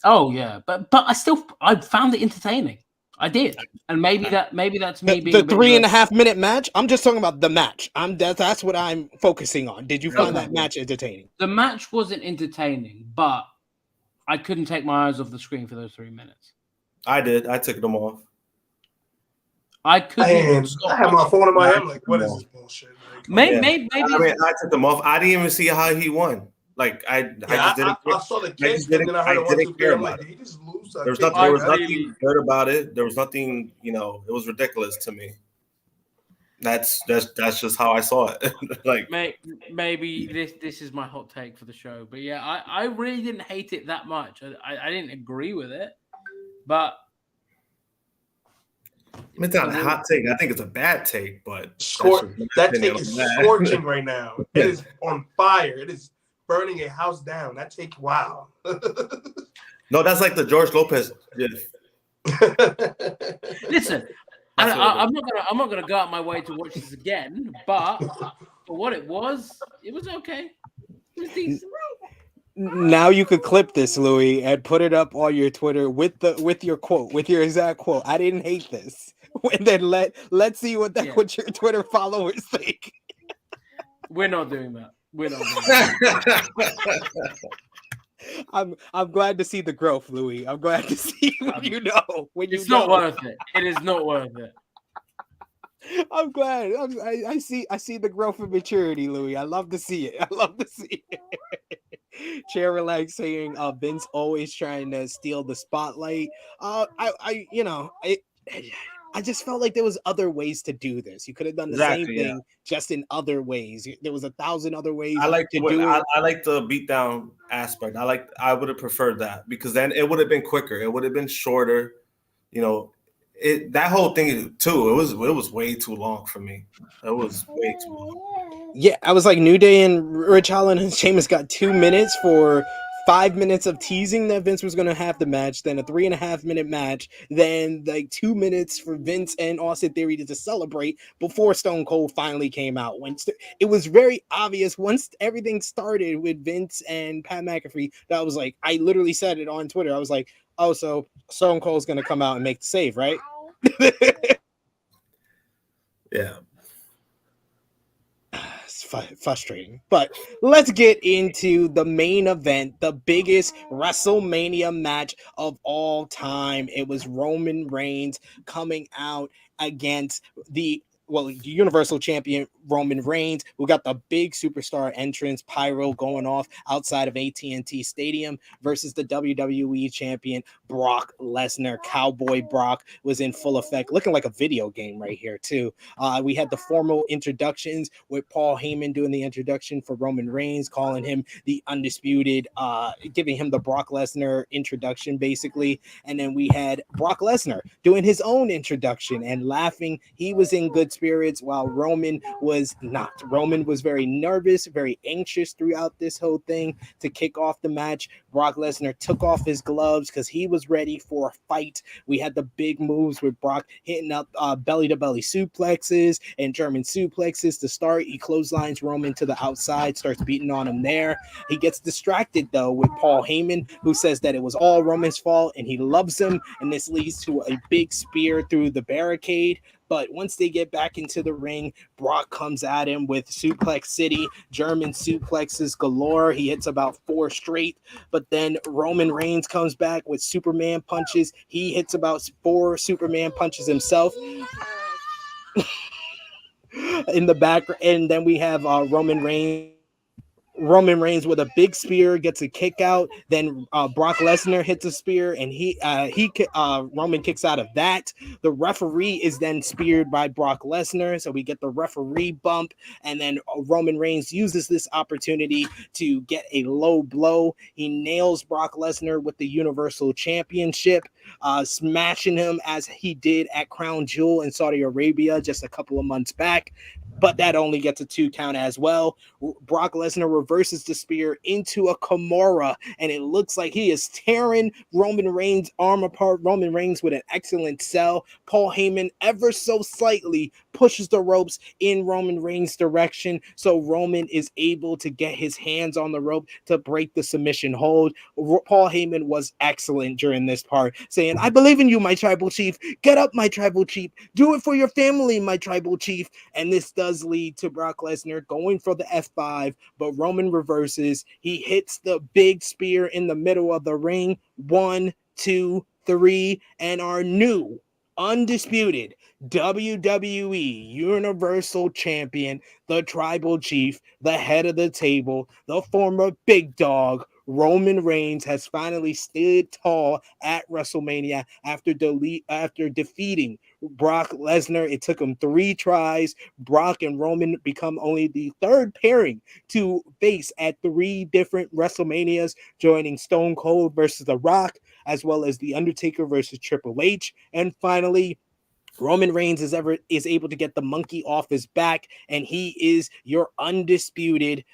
Oh yeah, but I found it entertaining. I did, and maybe that's me being the 3.5 minute match. I'm just talking about the match. That's what I'm focusing on. Did you find that match entertaining? The match wasn't entertaining, but I couldn't take my eyes off the screen for those 3 minutes. I did. I took them off. I couldn't. I had my phone in my hand. Like, what is this bullshit? Maybe. I took them off. I didn't even see how he won. Like, I just didn't. I saw the kick, and then I heard it 1, 2, 3. I'm like, did he just lose? There was nothing good about it. There was nothing. It was ridiculous to me. That's just how I saw it. Like, maybe this is my hot take for the show, but yeah, I really didn't hate it that much. I didn't agree with it, but it's not a hot take. I think it's a bad take, but that take is scorching right now. It is on fire. It is burning a house down. That take, wow. No, that's like the George Lopez. Listen, I'm not gonna go out my way to watch this again, but for what it was okay. It was decent. Now you could clip this, Louis, and put it up on your Twitter with your quote, with your exact quote. I didn't hate this. And then let's see what your Twitter followers think. We're not doing that. I'm glad to see the growth, Louis. I'm glad to see when you know. It's not worth it. It is not worth it. I'm glad. I see the growth and maturity, Louis. I love to see it. I love to see it. Chair relax saying Vince always trying to steal the spotlight. I just felt like there was other ways to do this. You could have done the same thing just in other ways. There was 1,000 other ways I like to do it. I like the beatdown aspect. I would have preferred that because then it would have been quicker. It would have been shorter. You know, that whole thing too. It was way too long for me. It was way too long. Yeah, I was like New Day and Rich Holland and Sheamus got 2 minutes for 5 minutes of teasing that Vince was going to have the match, then a 3.5-minute match, then like 2 minutes for Vince and Austin Theory to celebrate before Stone Cold finally came out. When it was very obvious once everything started with Vince and Pat McAfee, that was like, I literally said it on Twitter. I was like, oh, so Stone Cold's going to come out and make the save, right? Yeah. Frustrating, but let's get into the main event, the biggest WrestleMania match of all time. It was Roman Reigns coming out against the Universal Champion Roman Reigns. We got the big superstar entrance pyro going off outside of AT&T Stadium versus the WWE Champion Brock Lesnar. Cowboy Brock was in full effect, looking like a video game right here too. We had the formal introductions with Paul Heyman doing the introduction for Roman Reigns, calling him the undisputed, giving him the Brock Lesnar introduction basically. And then we had Brock Lesnar doing his own introduction and laughing. He was in good spirits while Roman was not. Roman was very nervous, very anxious throughout this whole thing. To kick off the match, Brock Lesnar took off his gloves because he was ready for a fight. We had the big moves with Brock hitting up belly-to-belly suplexes and German suplexes to start. He clotheslines Roman to the outside, starts beating on him there. He gets distracted, though, with Paul Heyman, who says that it was all Roman's fault and he loves him, and this leads to a big spear through the barricade. But once they get back into the ring, Brock comes at him with Suplex City, German suplexes galore. He hits about 4 straight, but then Roman Reigns comes back with Superman punches. He hits about 4 Superman punches himself. In the back, and then we have Roman Reigns with a big spear gets a kick out. Then Brock Lesnar hits a spear, and Roman kicks out of that. The referee is then speared by Brock Lesnar, so we get the referee bump. And then Roman Reigns uses this opportunity to get a low blow. He nails Brock Lesnar with the Universal Championship, smashing him as he did at Crown Jewel in Saudi Arabia just a couple of months back. But that only gets a 2 count as well. Brock Lesnar reverses the spear into a Kimura, and it looks like he is tearing Roman Reigns' arm apart. Roman Reigns with an excellent sell. Paul Heyman ever so slightly pushes the ropes in Roman Reigns' direction, so Roman is able to get his hands on the rope to break the submission hold. Paul Heyman was excellent during this part, saying, "I believe in you, my tribal chief. Get up, my tribal chief. Do it for your family, my tribal chief." And this does lead to Brock Lesnar going for the F5, but Roman reverses. He hits the big spear in the middle of the ring. 1, 2, 3, and our new undisputed WWE Universal Champion, the Tribal Chief, the head of the table, the former big dog, Roman Reigns, has finally stood tall at WrestleMania after defeating Brock Lesnar. It took him 3 tries. Brock and Roman become only the 3rd pairing to face at 3 different WrestleManias, joining Stone Cold versus The Rock, as well as The Undertaker versus Triple H. And finally, Roman Reigns is able to get the monkey off his back, and he is your undisputed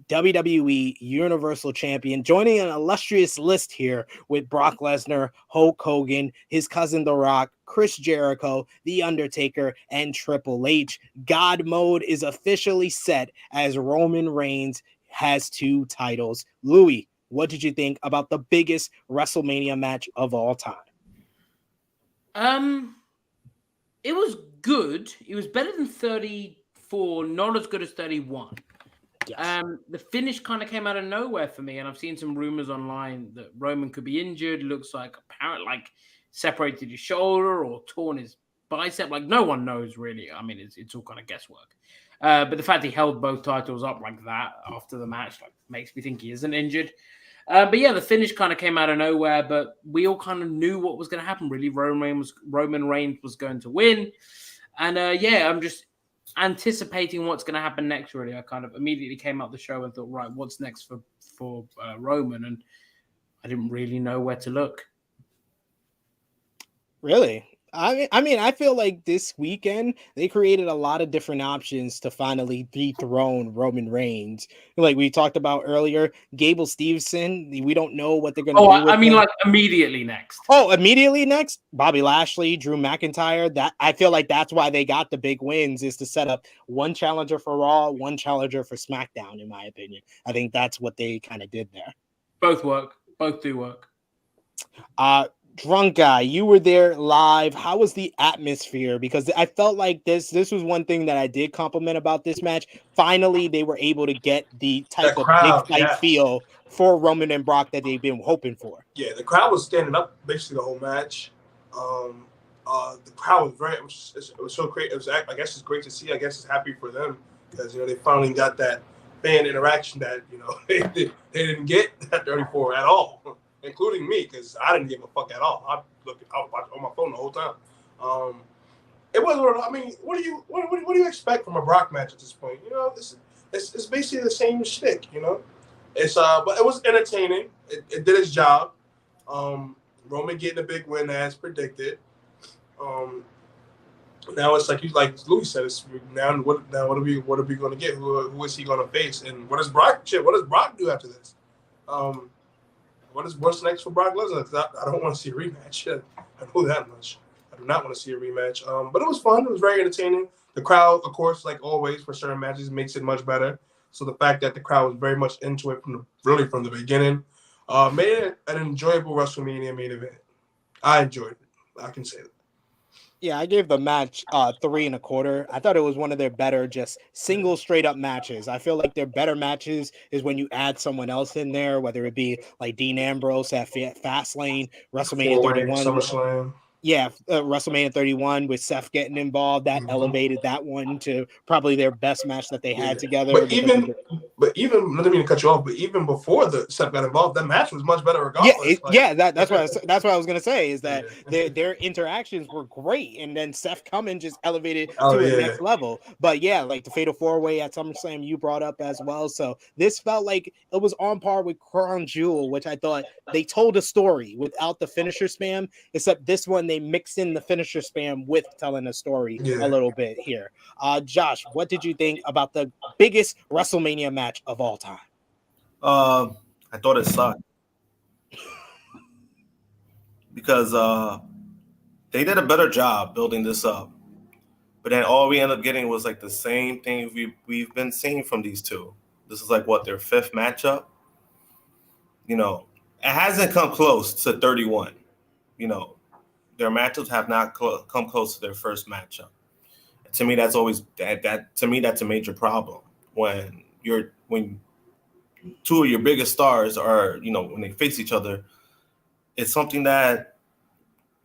WWE Universal Champion, joining an illustrious list here with Brock Lesnar, Hulk Hogan, his cousin The Rock, Chris Jericho, The Undertaker, and Triple H. God mode is officially set as Roman Reigns has 2 titles. Louis, what did you think about the biggest WrestleMania match of all time? It was good. It was better than 34, not as good as 31. Yes. The finish kind of came out of nowhere for me, and I've seen some rumors online that Roman could be injured. Looks like apparently like separated his shoulder or torn his bicep. Like no one knows really. I mean, it's all kind of guesswork. But the fact he held both titles up like that after the match like makes me think he isn't injured. But yeah, the finish kind of came out of nowhere, but we all kind of knew what was going to happen. Really, Roman Reigns was going to win, and yeah, I'm just anticipating what's going to happen next. Really, I kind of immediately came out the show and thought, right, what's next for Roman, and I didn't really know where to look. Really? I mean, I feel like this weekend they created a lot of different options to finally dethrone Roman Reigns. Like we talked about earlier, Gable Steveson. We don't know what they're going to do. I mean, like immediately next. Oh, immediately next, Bobby Lashley, Drew McIntyre. That I feel like that's why they got the big wins, is to set up one challenger for Raw, one challenger for SmackDown. In my opinion, I think that's what they kind of did there. Both work. Both do work. Drunk Guy, you were there live. How was the atmosphere? Because I felt like this was one thing that I did compliment about this match. Finally, they were able to get the type of big fight feel for Roman and Brock that they've been hoping for. Yeah, the crowd was standing up basically the whole match. The crowd was it was so great. It was, I guess it's great to see. I guess it's happy for them because they finally got that fan interaction that they didn't get at 34 at all. Including me, because I didn't give a fuck at all. I was on my phone the whole time. It was. I mean, what do you expect from a Brock match at this point? It's basically the same shtick. It's but it was entertaining. It did its job. Roman getting a big win as predicted. Now it's like Louis said. It's now what are we going to get? Who is he going to face? And what does Brock do after this? What's next for Brock Lesnar? I don't want to see a rematch. I know that much. I do not want to see a rematch. But it was fun. It was very entertaining. The crowd, of course, like always for certain matches, makes it much better. So the fact that the crowd was very much into it from the beginning made it an enjoyable WrestleMania main event. I enjoyed it. I can say that. Yeah, I gave the match 3.25. I thought it was one of their better just single straight up matches. I feel like their better matches is when you add someone else in there, whether it be like Dean Ambrose at Fastlane, WrestleMania 31. SummerSlam. Yeah, WrestleMania 31 with Seth getting involved, that elevated that one to probably their best match that they had together. But even I didn't mean to cut you off, but even before the Seth got involved, that match was much better regardless. That's what I was gonna say is that their interactions were great, and then Seth coming just elevated to the next level. But yeah, like the Fatal 4-Way at SummerSlam you brought up as well. So this felt like it was on par with Crown Jewel, which I thought they told a story without the finisher spam, except this one they mixed in the finisher spam with telling a story a little bit here. Josh, what did you think about the biggest WrestleMania match of all time? I thought it sucked because they did a better job building this up, but then all we ended up getting was like the same thing we've been seeing from these two. This is like their fifth matchup. It hasn't come close to 31. Their matchups have not come close to their first matchup. To me, that's always that's a major problem when two of your biggest stars are, when they face each other. It's something that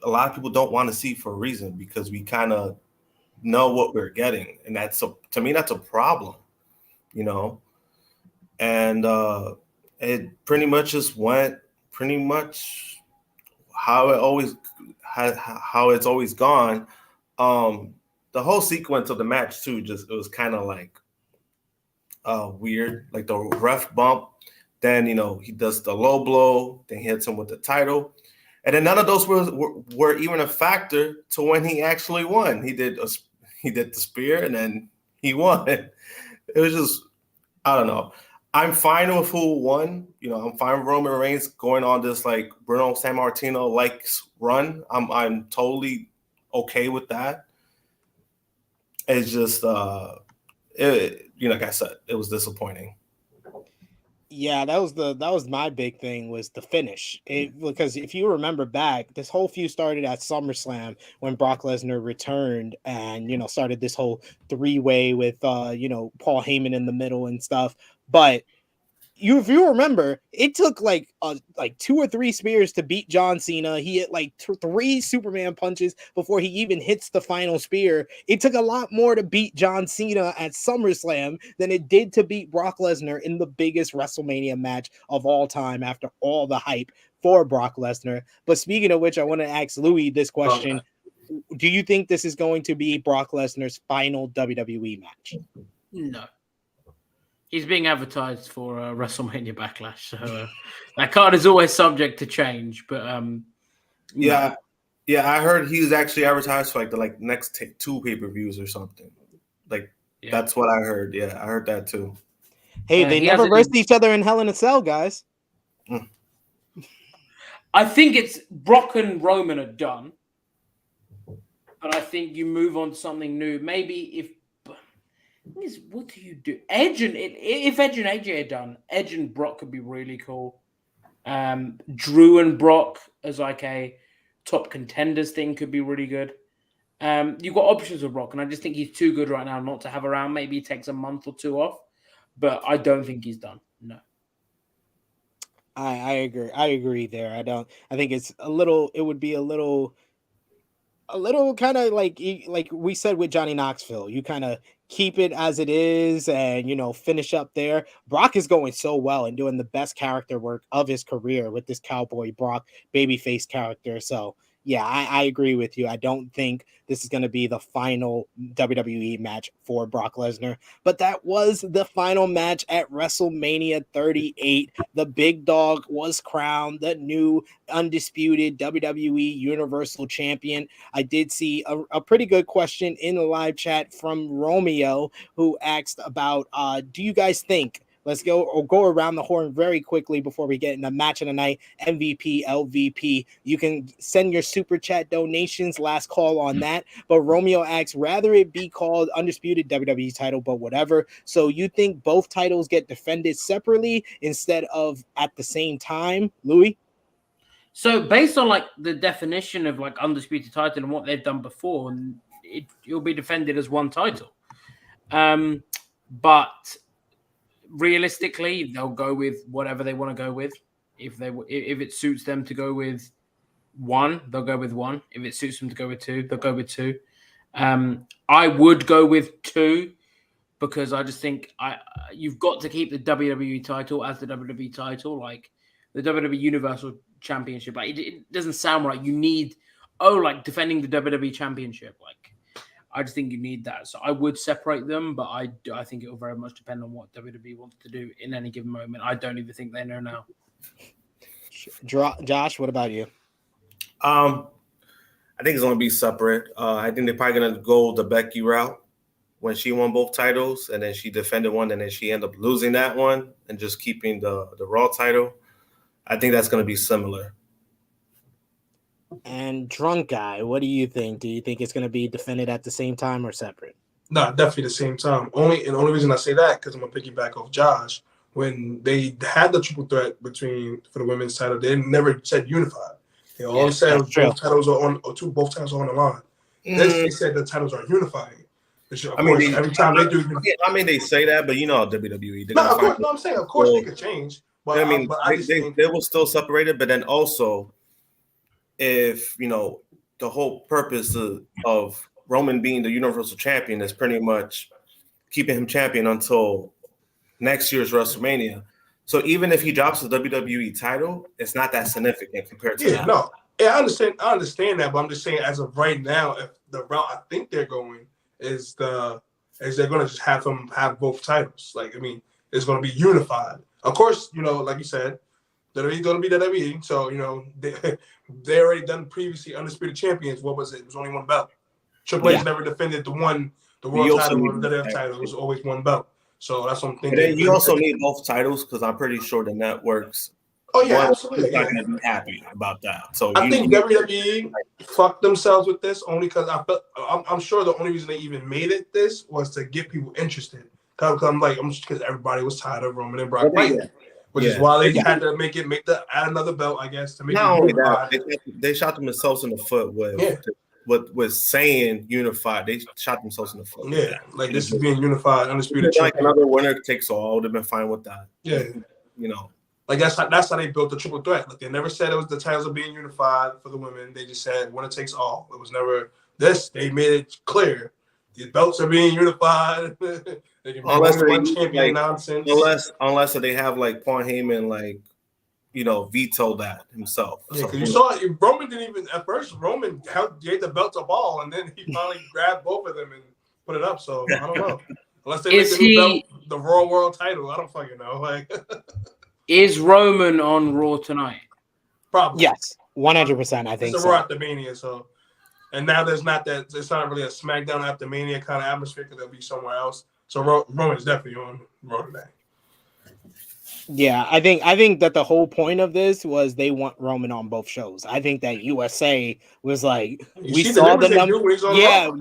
a lot of people don't want to see for a reason, because we kind of know what we're getting, and to me that's a problem, And it pretty much just went how it's always gone. The whole sequence of the match too, it was kind of like weird, like the ref bump, then he does the low blow, then he hits him with the title, and then none of those were even a factor to when he actually won. He did the spear, and then he won. It was just, I don't know. I'm fine with who won. I'm fine with Roman Reigns going on this like Bruno Sammartino likes run. I'm totally okay with that. It's just like I said, it was disappointing. Yeah, that was my big thing, was the finish. Because if you remember back, this whole feud started at SummerSlam when Brock Lesnar returned and started this whole 3-way with Paul Heyman in the middle and stuff. But if you remember, it took like 2 or 3 spears to beat John Cena. He hit like 3 Superman punches before he even hits the final spear. It took a lot more to beat John Cena at SummerSlam than it did to beat Brock Lesnar in the biggest WrestleMania match of all time after all the hype for Brock Lesnar. But speaking of which, I want to ask Louis this question. Do you think this is going to be Brock Lesnar's final WWE match? No. He's being advertised for WrestleMania Backlash, so that card is always subject to change. But yeah, I heard he was actually advertised for the next 2 pay-per-views or something. That's what I heard. Yeah, I heard that too. Hey, they never versed each other in Hell in a Cell, guys. I think it's Brock and Roman are done, but I think you move on to something new. Maybe what do you do? If Edge and AJ are done, Edge and Brock could be really cool. Drew and Brock as like a top contenders thing could be really good. You've got options with Brock, and I just think he's too good right now not to have around. Maybe he takes a month or 2 off, but I don't think he's done. No. I agree. I agree there. I think it's it would be a little kind of like we said with Johnny Knoxville. You kind of keep it as it is and, finish up there. Brock is going so well and doing the best character work of his career with this Cowboy Brock babyface character. So, yeah, I agree with you. I don't think this is going to be the final WWE match for Brock Lesnar, but that was the final match at WrestleMania 38. The big dog was crowned the new undisputed WWE Universal Champion. I did see a pretty good question in the live chat from Romeo, who asked about, do you guys think, let's go around the horn very quickly before we get in the match of the night, MVP, LVP. You can send your super chat donations, last call on that. But Romeo asks, rather it be called undisputed WWE title, but whatever. So you think both titles get defended separately instead of at the same time, Louis? So based on the definition of undisputed title and what they've done before, it'll be defended as one title. But realistically, they'll go with whatever they want to go with. If it suits them to go with 1, they'll go with 1. If it suits them to go with 2, they'll go with 2. I would go with 2 because I just think you've got to keep the WWE title as the WWE title, like the WWE Universal Championship. It doesn't sound right. You need defending the WWE Championship. I just think you need that. So I would separate them, but I think it will very much depend on what WWE wants to do in any given moment. I don't even think they know now. Josh, what about you? I think it's going to be separate. I think they're probably going to go the Becky route when she won both titles, and then she defended one, and then she ended up losing that one and just keeping the Raw title. I think that's going to be similar. And Drunk Guy, what do you think? Do you think it's going to be defended at the same time or separate? No, definitely the same time. Only reason I say that because I'm gonna piggyback off Josh. When they had the triple threat for the women's title, they never said unified. They always said both titles are on, or both titles are on the line. They said the titles are unifying. Every time they do. They say that, but how WWE. I'm saying, of course, they could change. But they will still separate it. But then also, if the whole purpose of Roman being the Universal Champion is pretty much keeping him champion until next year's WrestleMania. So even if he drops the WWE title, it's not that significant compared to that. No. Yeah, I understand that, but I'm just saying as of right now, if the route I think they're going is they're gonna just have them have both titles. It's gonna be unified. Of course, like you said, WWE's gonna be WWE. So, they already done previously undisputed champions. What was it? It was only one belt. Triple H never defended the world title or the WWF title. It was always one belt. So that's what I'm thinking. But then you also need both titles because I'm pretty sure the networks. Oh yeah, absolutely. Not going to be happy about that. So I think WWE fucked themselves with this only because I'm sure the only reason they even made it this was to get people interested. Because everybody was tired of Roman and Brock fighting. Which is why they had to add another belt, I guess, to make not only that, they shot themselves in the foot with with saying unified, they shot themselves in the foot. Yeah, like this is being unified, undisputed like champion. another winner takes all. They've been fine with that. Yeah, you know, like that's how they built the triple threat. Like they never said it was the titles are being unified for the women. They just said winner takes all. It was never this. They made it clear these belts are being unified. They can be only one champion nonsense. Unless they have like Paul Heyman veto that himself. Yeah, because you saw Roman didn't even at first. Roman gave the belt to Paul, and then he finally grabbed both of them and put it up. So I don't know. Unless they make the new belt the Raw World title, I don't fucking know. Like, is Roman on Raw tonight? Probably. Yes, 100%. I think it's a Raw after Mania. So, and now there's not that. It's not really a SmackDown after Mania kind of atmosphere because they'll be somewhere else. So Roman's definitely on Raw today. Yeah, I think that the whole point of this was they want Roman on both shows. I think that USA was like, we saw the numbers.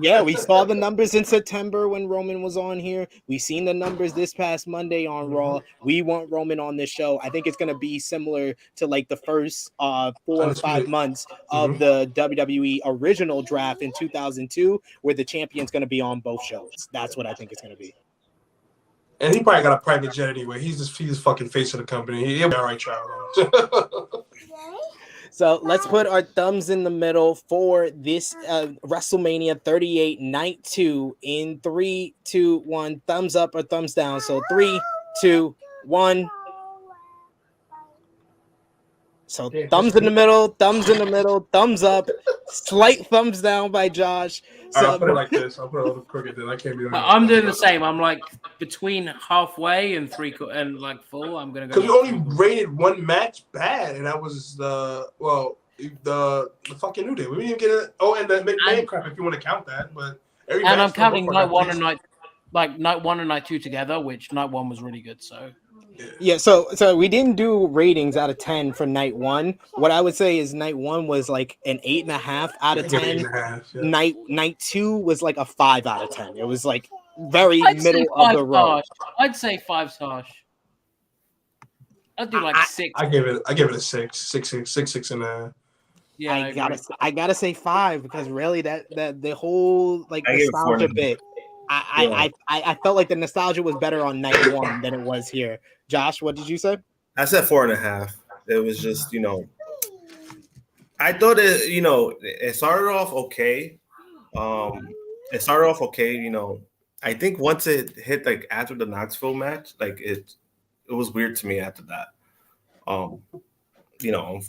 Yeah, we saw the numbers in September when Roman was on here. We seen the numbers this past Monday on Raw. We want Roman on this show. I think it's gonna be similar to like the first 4 or 5 months of the WWE original draft in 2002, where the champion's gonna be on both shows. That's what I think it's gonna be. And he probably got a private jet anyway. He's just fucking face of the company. He'll be all right, child. So let's put our thumbs in the middle for this WrestleMania 38 Night 2 in 3, 2, 1. Thumbs up or thumbs down. So 3, 2, 1. So thumbs in the middle, thumbs up, slight thumbs down by Josh. So I'll put it like this. I'll put it a little crooked. Then I can't be. I'm doing the same. I'm like between halfway and and like full. I'm gonna go. Because we only rated one match bad, and that was the fucking New Day. We didn't even get it. Oh, and the McMahon crap, if you want to count that. But I'm counting night 1 and night 1 and night 2 together, which night 1 was really good. So. Yeah, so we didn't do ratings out of 10 for night 1. What I would say is night 1 was like an 8.5 out of 10. Night 2 was like a 5 out of 10. It was like very middle of the road. I'd say 5 stars. I'd do like 6. I give it a 6.5. Yeah, I gotta say 5 because really that the whole like nostalgia bit. I felt like the nostalgia was better on night 1 than it was here. Josh, what did you say? I said 4.5. It was just, I thought it, it started off okay. I think once it hit like after the Knoxville match, like it was weird to me after that. It's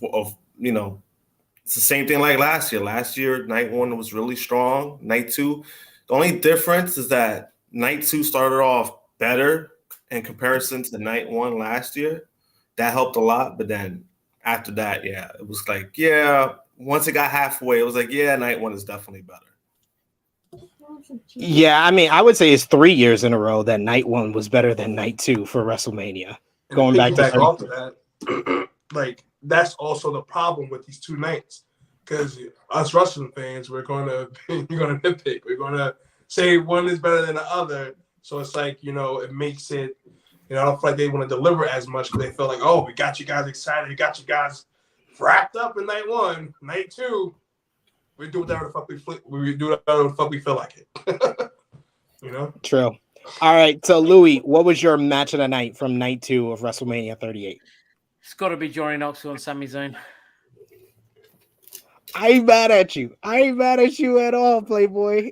the same thing like last year. Last year, night 1 was really strong. Night 2, the only difference is that night 2 started off better in comparison to night 1 last year. That helped a lot. But then after that, it was like, once it got halfway, it was like, night 1 is definitely better. Yeah, I mean, I would say it's 3 years in a row that night 1 was better than night 2 for WrestleMania. And going back off of that, like that's also the problem with these 2 nights. Because us wrestling fans, you're gonna nitpick. We're gonna say one is better than the other. So it's like, it makes it, I don't feel like they want to deliver as much because they feel like, oh, we got you guys excited. We got you guys wrapped up in night 1. Night 2, we do whatever the fuck we feel like it. True. All right. So Louis, what was your match of the night from night 2 of WrestleMania 38? It's got to be Johnny Knoxville and Sami Zayn. I ain't mad at you. I ain't mad at you at all, Playboy.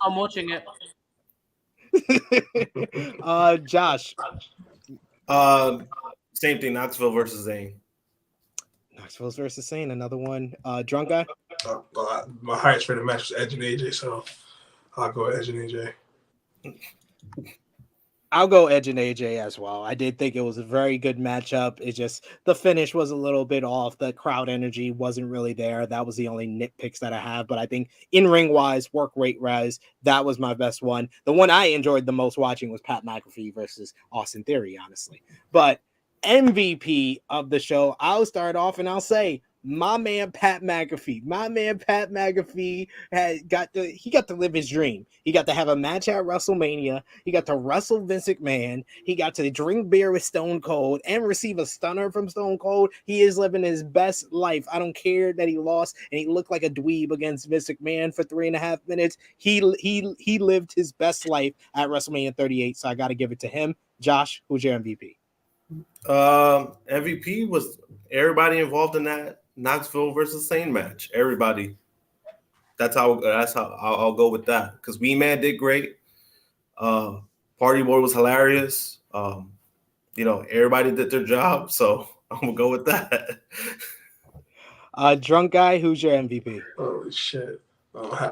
I'm watching it. Josh. Same thing. Knoxville versus Zayn. Knoxville versus Zayn. Another one. Drunk guy. My highest rated match was Edge and AJ, so I'll go Edge and AJ. I'll go Edge and AJ as well. I did think it was a very good matchup. It's just the finish was a little bit off. The crowd energy wasn't really there. That was the only nitpicks that I have. But I think in-ring wise, work rate wise, that was my best one. The one I enjoyed the most watching was Pat McAfee versus Austin Theory, honestly. But MVP of the show, I'll start off and I'll say My man Pat McAfee got to live his dream. He got to have a match at WrestleMania. He got to wrestle Vince McMahon. He got to drink beer with Stone Cold and receive a stunner from Stone Cold. He is living his best life. I don't care that he lost and he looked like a dweeb against Vince McMahon for 3.5 minutes. He lived his best life at WrestleMania 38. So I got to give it to him. Josh, who's your MVP? MVP was everybody involved in that Knoxville versus Zayn match. Everybody. That's how I'll go with that. Because Wee Man did great. Party Boy was hilarious. Everybody did their job, so I'm gonna go with that. Drunk guy, who's your MVP? Holy shit! I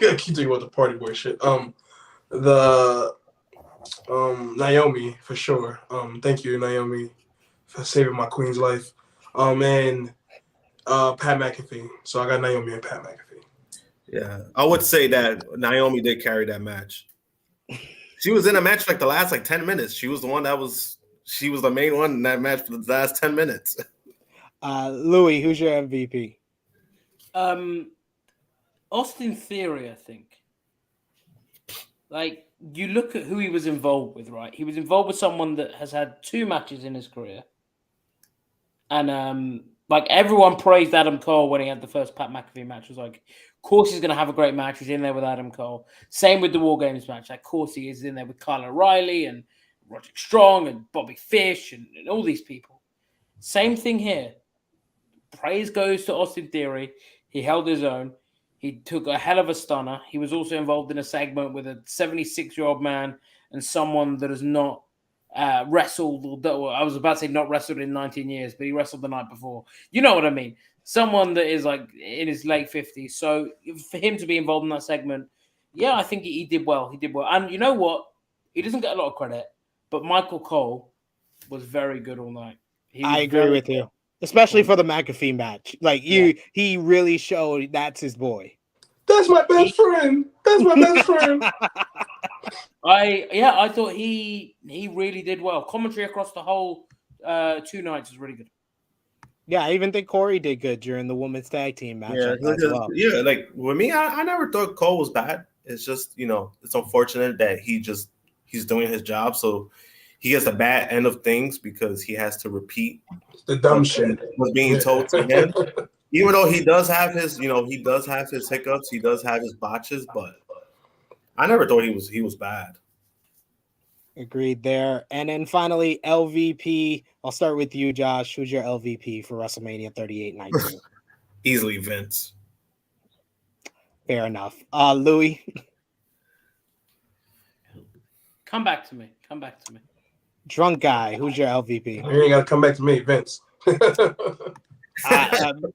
keep thinking about the Party Boy shit. Naomi for sure. Thank you, Naomi, for saving my queen's life. And Pat McAfee. So I got Naomi and Pat McAfee. Yeah, I would say that Naomi did carry that match. She was in a match like the last 10 minutes. She was the one she was the main one in that match for the last 10 minutes. Louis, who's your MVP? Austin Theory, I think. Like, you look at who he was involved with, right? He was involved with someone that has had 2 matches in his career. And, everyone praised Adam Cole when he had the first Pat McAfee match. It was like, of course he's going to have a great match. He's in there with Adam Cole. Same with the War Games match. Of course he is in there with Kyle O'Reilly and Roderick Strong and Bobby Fish and all these people. Same thing here. Praise goes to Austin Theory. He held his own. He took a hell of a stunner. He was also involved in a segment with a 76-year-old man and someone that has not wrestled. I was about to say not wrestled in 19 years, but he wrestled the night before. You know what I mean? Someone that is in his late 50s. So for him to be involved in that segment, yeah, I think he did well. He did well. And you know what? He doesn't get a lot of credit, but Michael Cole was very good all night. I agree with you. Especially for the McAfee match. He really showed that's his boy. That's my best friend. That's my best friend. I thought he really did well. Commentary across the whole 2 nights was really good. Yeah, I even think Corey did good during the women's tag team match as well. Yeah, with me, I never thought Cole was bad. It's just, it's unfortunate that he's doing his job, so he gets the bad end of things because he has to repeat the dumb shit was being told to him. Even though he does have his, hiccups, he does have his botches, but I never thought he was bad. Agreed there. And then finally, LVP. I'll start with you, Josh. Who's your LVP for WrestleMania 38 night? Easily Vince. Fair enough. Louis. Come back to me. Drunk guy. Who's your LVP? You ain't got to come back to me, Vince.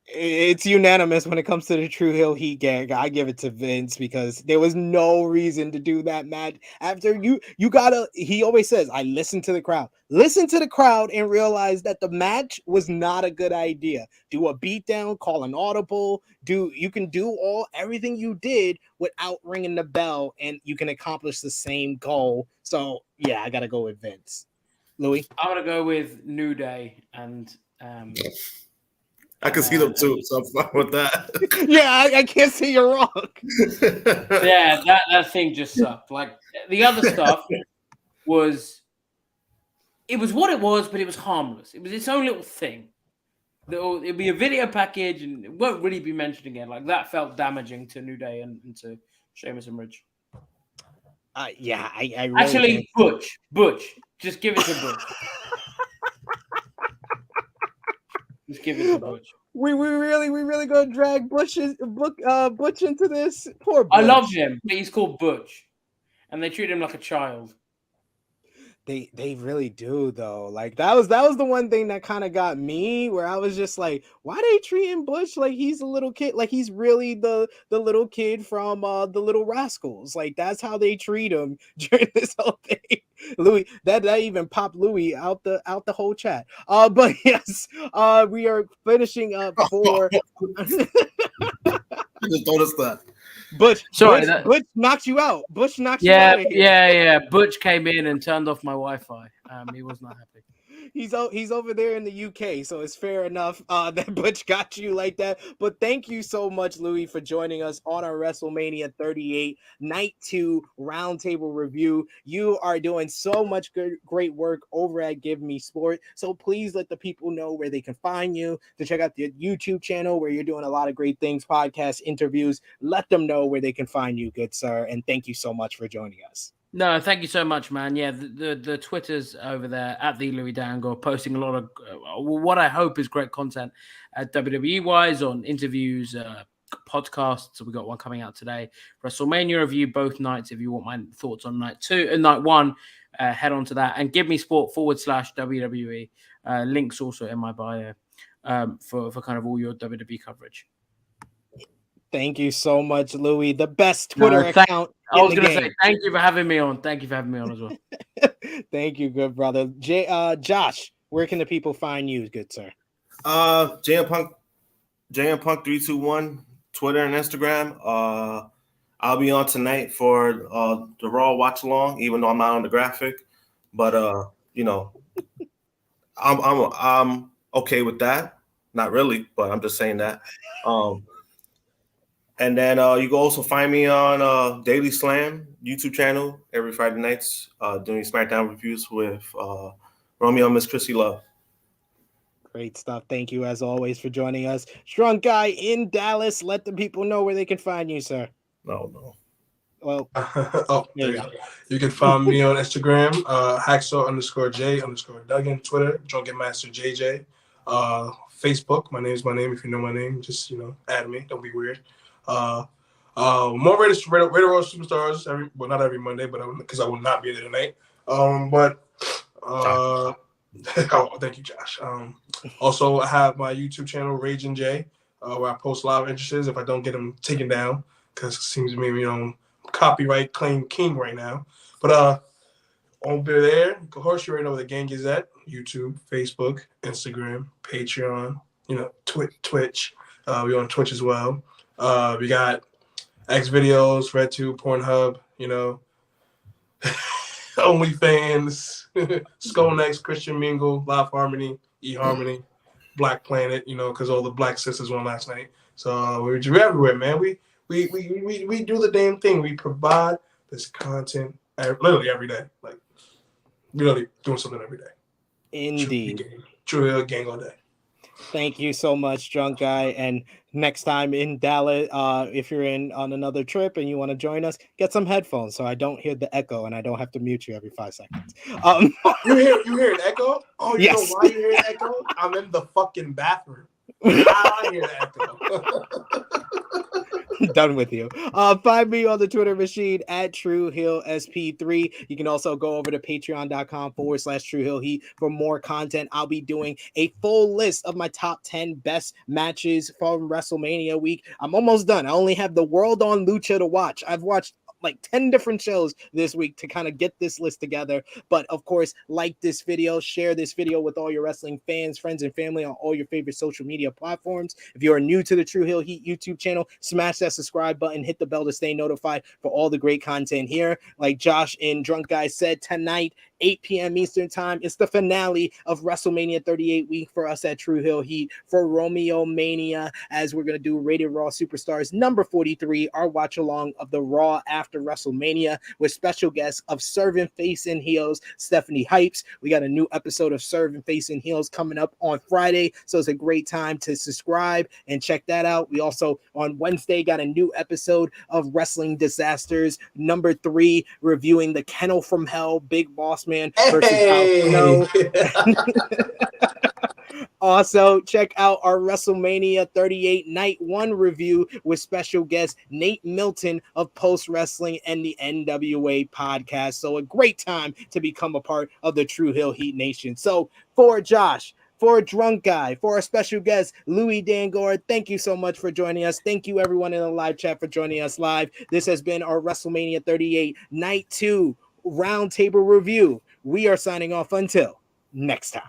It's unanimous when it comes to the True Hill Heat gag. I give it to Vince because there was no reason to do that match. After you gotta, he always says, I listen to the crowd and realize that the match was not a good idea. Do a beatdown, call an audible, you can do everything you did without ringing the bell and you can accomplish the same goal. So yeah, I gotta go with Vince. Louis? I'm gonna go with New Day and I can see them too, so I'm fine with that. Yeah, I can't say you're wrong. Yeah, that thing just sucked. Like the other stuff was what it was, but it was harmless. It was its own little thing. It'll be a video package and it won't really be mentioned again. Like that felt damaging to New Day and to Sheamus and Ridge. I really actually Butch. Just give it to Butch. Just give it to Butch. We really gonna drag Butch into this? Poor Butch. I love him, but he's called Butch, and they treat him like a child. They really do though. Like that was the one thing that kind of got me where I was just like, why they treating Butch like he's a little kid? Like he's really the little kid from the Little Rascals. Like that's how they treat him during this whole thing. Louis, that even popped Louis out the whole chat. But yes, we are finishing up for I just noticed that. Butch knocked you out. Butch knocked you out of here. Yeah. Butch came in and turned off my Wi-Fi. He was not happy. He's over there in the UK, so it's fair enough that Butch got you like that. But thank you so much, Louis, for joining us on our WrestleMania 38 Night 2 Roundtable review. You are doing so much great work over at Give Me Sport, so please let the people know where they can find you, to check out the YouTube channel where you're doing a lot of great things, podcasts, interviews. Let them know where they can find you, good sir, and thank you so much for joining us. No, thank you so much, man. Yeah, the Twitter's over there at the Louis Dangoor, posting a lot of what I hope is great content at WWE wise, on interviews, podcasts. So we got one coming out today, WrestleMania review both nights. If you want my thoughts on night 2 and night 1, head on to that, and Give Me Sport /WWE. Links also in my bio for kind of all your WWE coverage. Thank you so much, Louis. The best Twitter account. I was going to say, thank you for having me on. Thank you for having me on as well. Thank you, good brother. Josh, where can the people find you, good sir? JM Punk 321, Twitter and Instagram. I'll be on tonight for the Raw watch along, even though I'm not on the graphic. But I'm okay with that. Not really, but I'm just saying that. And then you can also find me on Daily Slam YouTube channel every Friday nights doing SmackDown reviews with Romeo and Miss Chrissy Love. Great stuff. Thank you, as always, for joining us. Strong Guy in Dallas. Let the people know where they can find you, sir. No. Well, there you go. You can find me on Instagram, hacksaw_J_Duggan, Twitter, Drunken Master JJ, Facebook. My name is my name. If you know my name, just add me. Don't be weird. More Radio Road Superstars not every Monday, but because I will not be there tonight. Oh, thank you, Josh. Also, I have my YouTube channel, Raging J, where I post live entrances if I don't get them taken down, because it seems to me, copyright claim king right now. But over there, of course, you already know where the gang is at: YouTube, Facebook, Instagram, Patreon, Twitch. We're on Twitch as well. We got X videos, RedTube, Pornhub, OnlyFans, Skull Next, Christian Mingle, Live Harmony, eHarmony, Black Planet, because all the Black sisters won last night. So we're everywhere, man. We do the damn thing. We provide this content literally every day. Like, really doing something every day. Indeed. True gang all day. Thank you so much, Drunk Guy. And next time in Dallas, if you're on another trip and you want to join us, get some headphones so I don't hear the echo and I don't have to mute you every 5 seconds. You hear an echo? Oh, you know why you hear an echo? I'm in the fucking bathroom. I hear the echo. Done with you. Find me on the Twitter machine at TrueHillSP3. You can also go over to patreon.com/TrueHillHeat for more content. I'll be doing a full list of my top 10 best matches from WrestleMania week. I'm almost done. I only have the World on Lucha to watch. I've watched like 10 different shows this week to kind of get this list together. But of course, like this video, share this video with all your wrestling fans, friends, and family on all your favorite social media platforms. If you are new to the True Hill Heat YouTube channel, smash that subscribe button, hit the bell to stay notified for all the great content here. Like Josh and Drunk Guy said, tonight, 8 p.m. Eastern time, it's the finale of WrestleMania 38 week for us at True Hill Heat for Romeo Mania, as we're going to do Rated Raw Superstars number 43, our watch along of the Raw after WrestleMania with special guests of Serving Face and Heels, Stephanie Hypes. We got a new episode of Serving Face and Heels coming up on Friday, so it's a great time to subscribe and check that out. We also on Wednesday got a new episode of Wrestling Disasters number 3, reviewing the Kennel from Hell, Big Boss Man versus Al Snow. Also, check out our WrestleMania 38 Night 1 review with special guest Nate Milton of Post Wrestling and the NWA podcast. So a great time to become a part of the True Hill Heat Nation. So for Josh, for Drunk Guy, for our special guest, Louis Dangoor, thank you so much for joining us. Thank you, everyone in the live chat, for joining us live. This has been our WrestleMania 38 Night 2 Roundtable review. We are signing off until next time.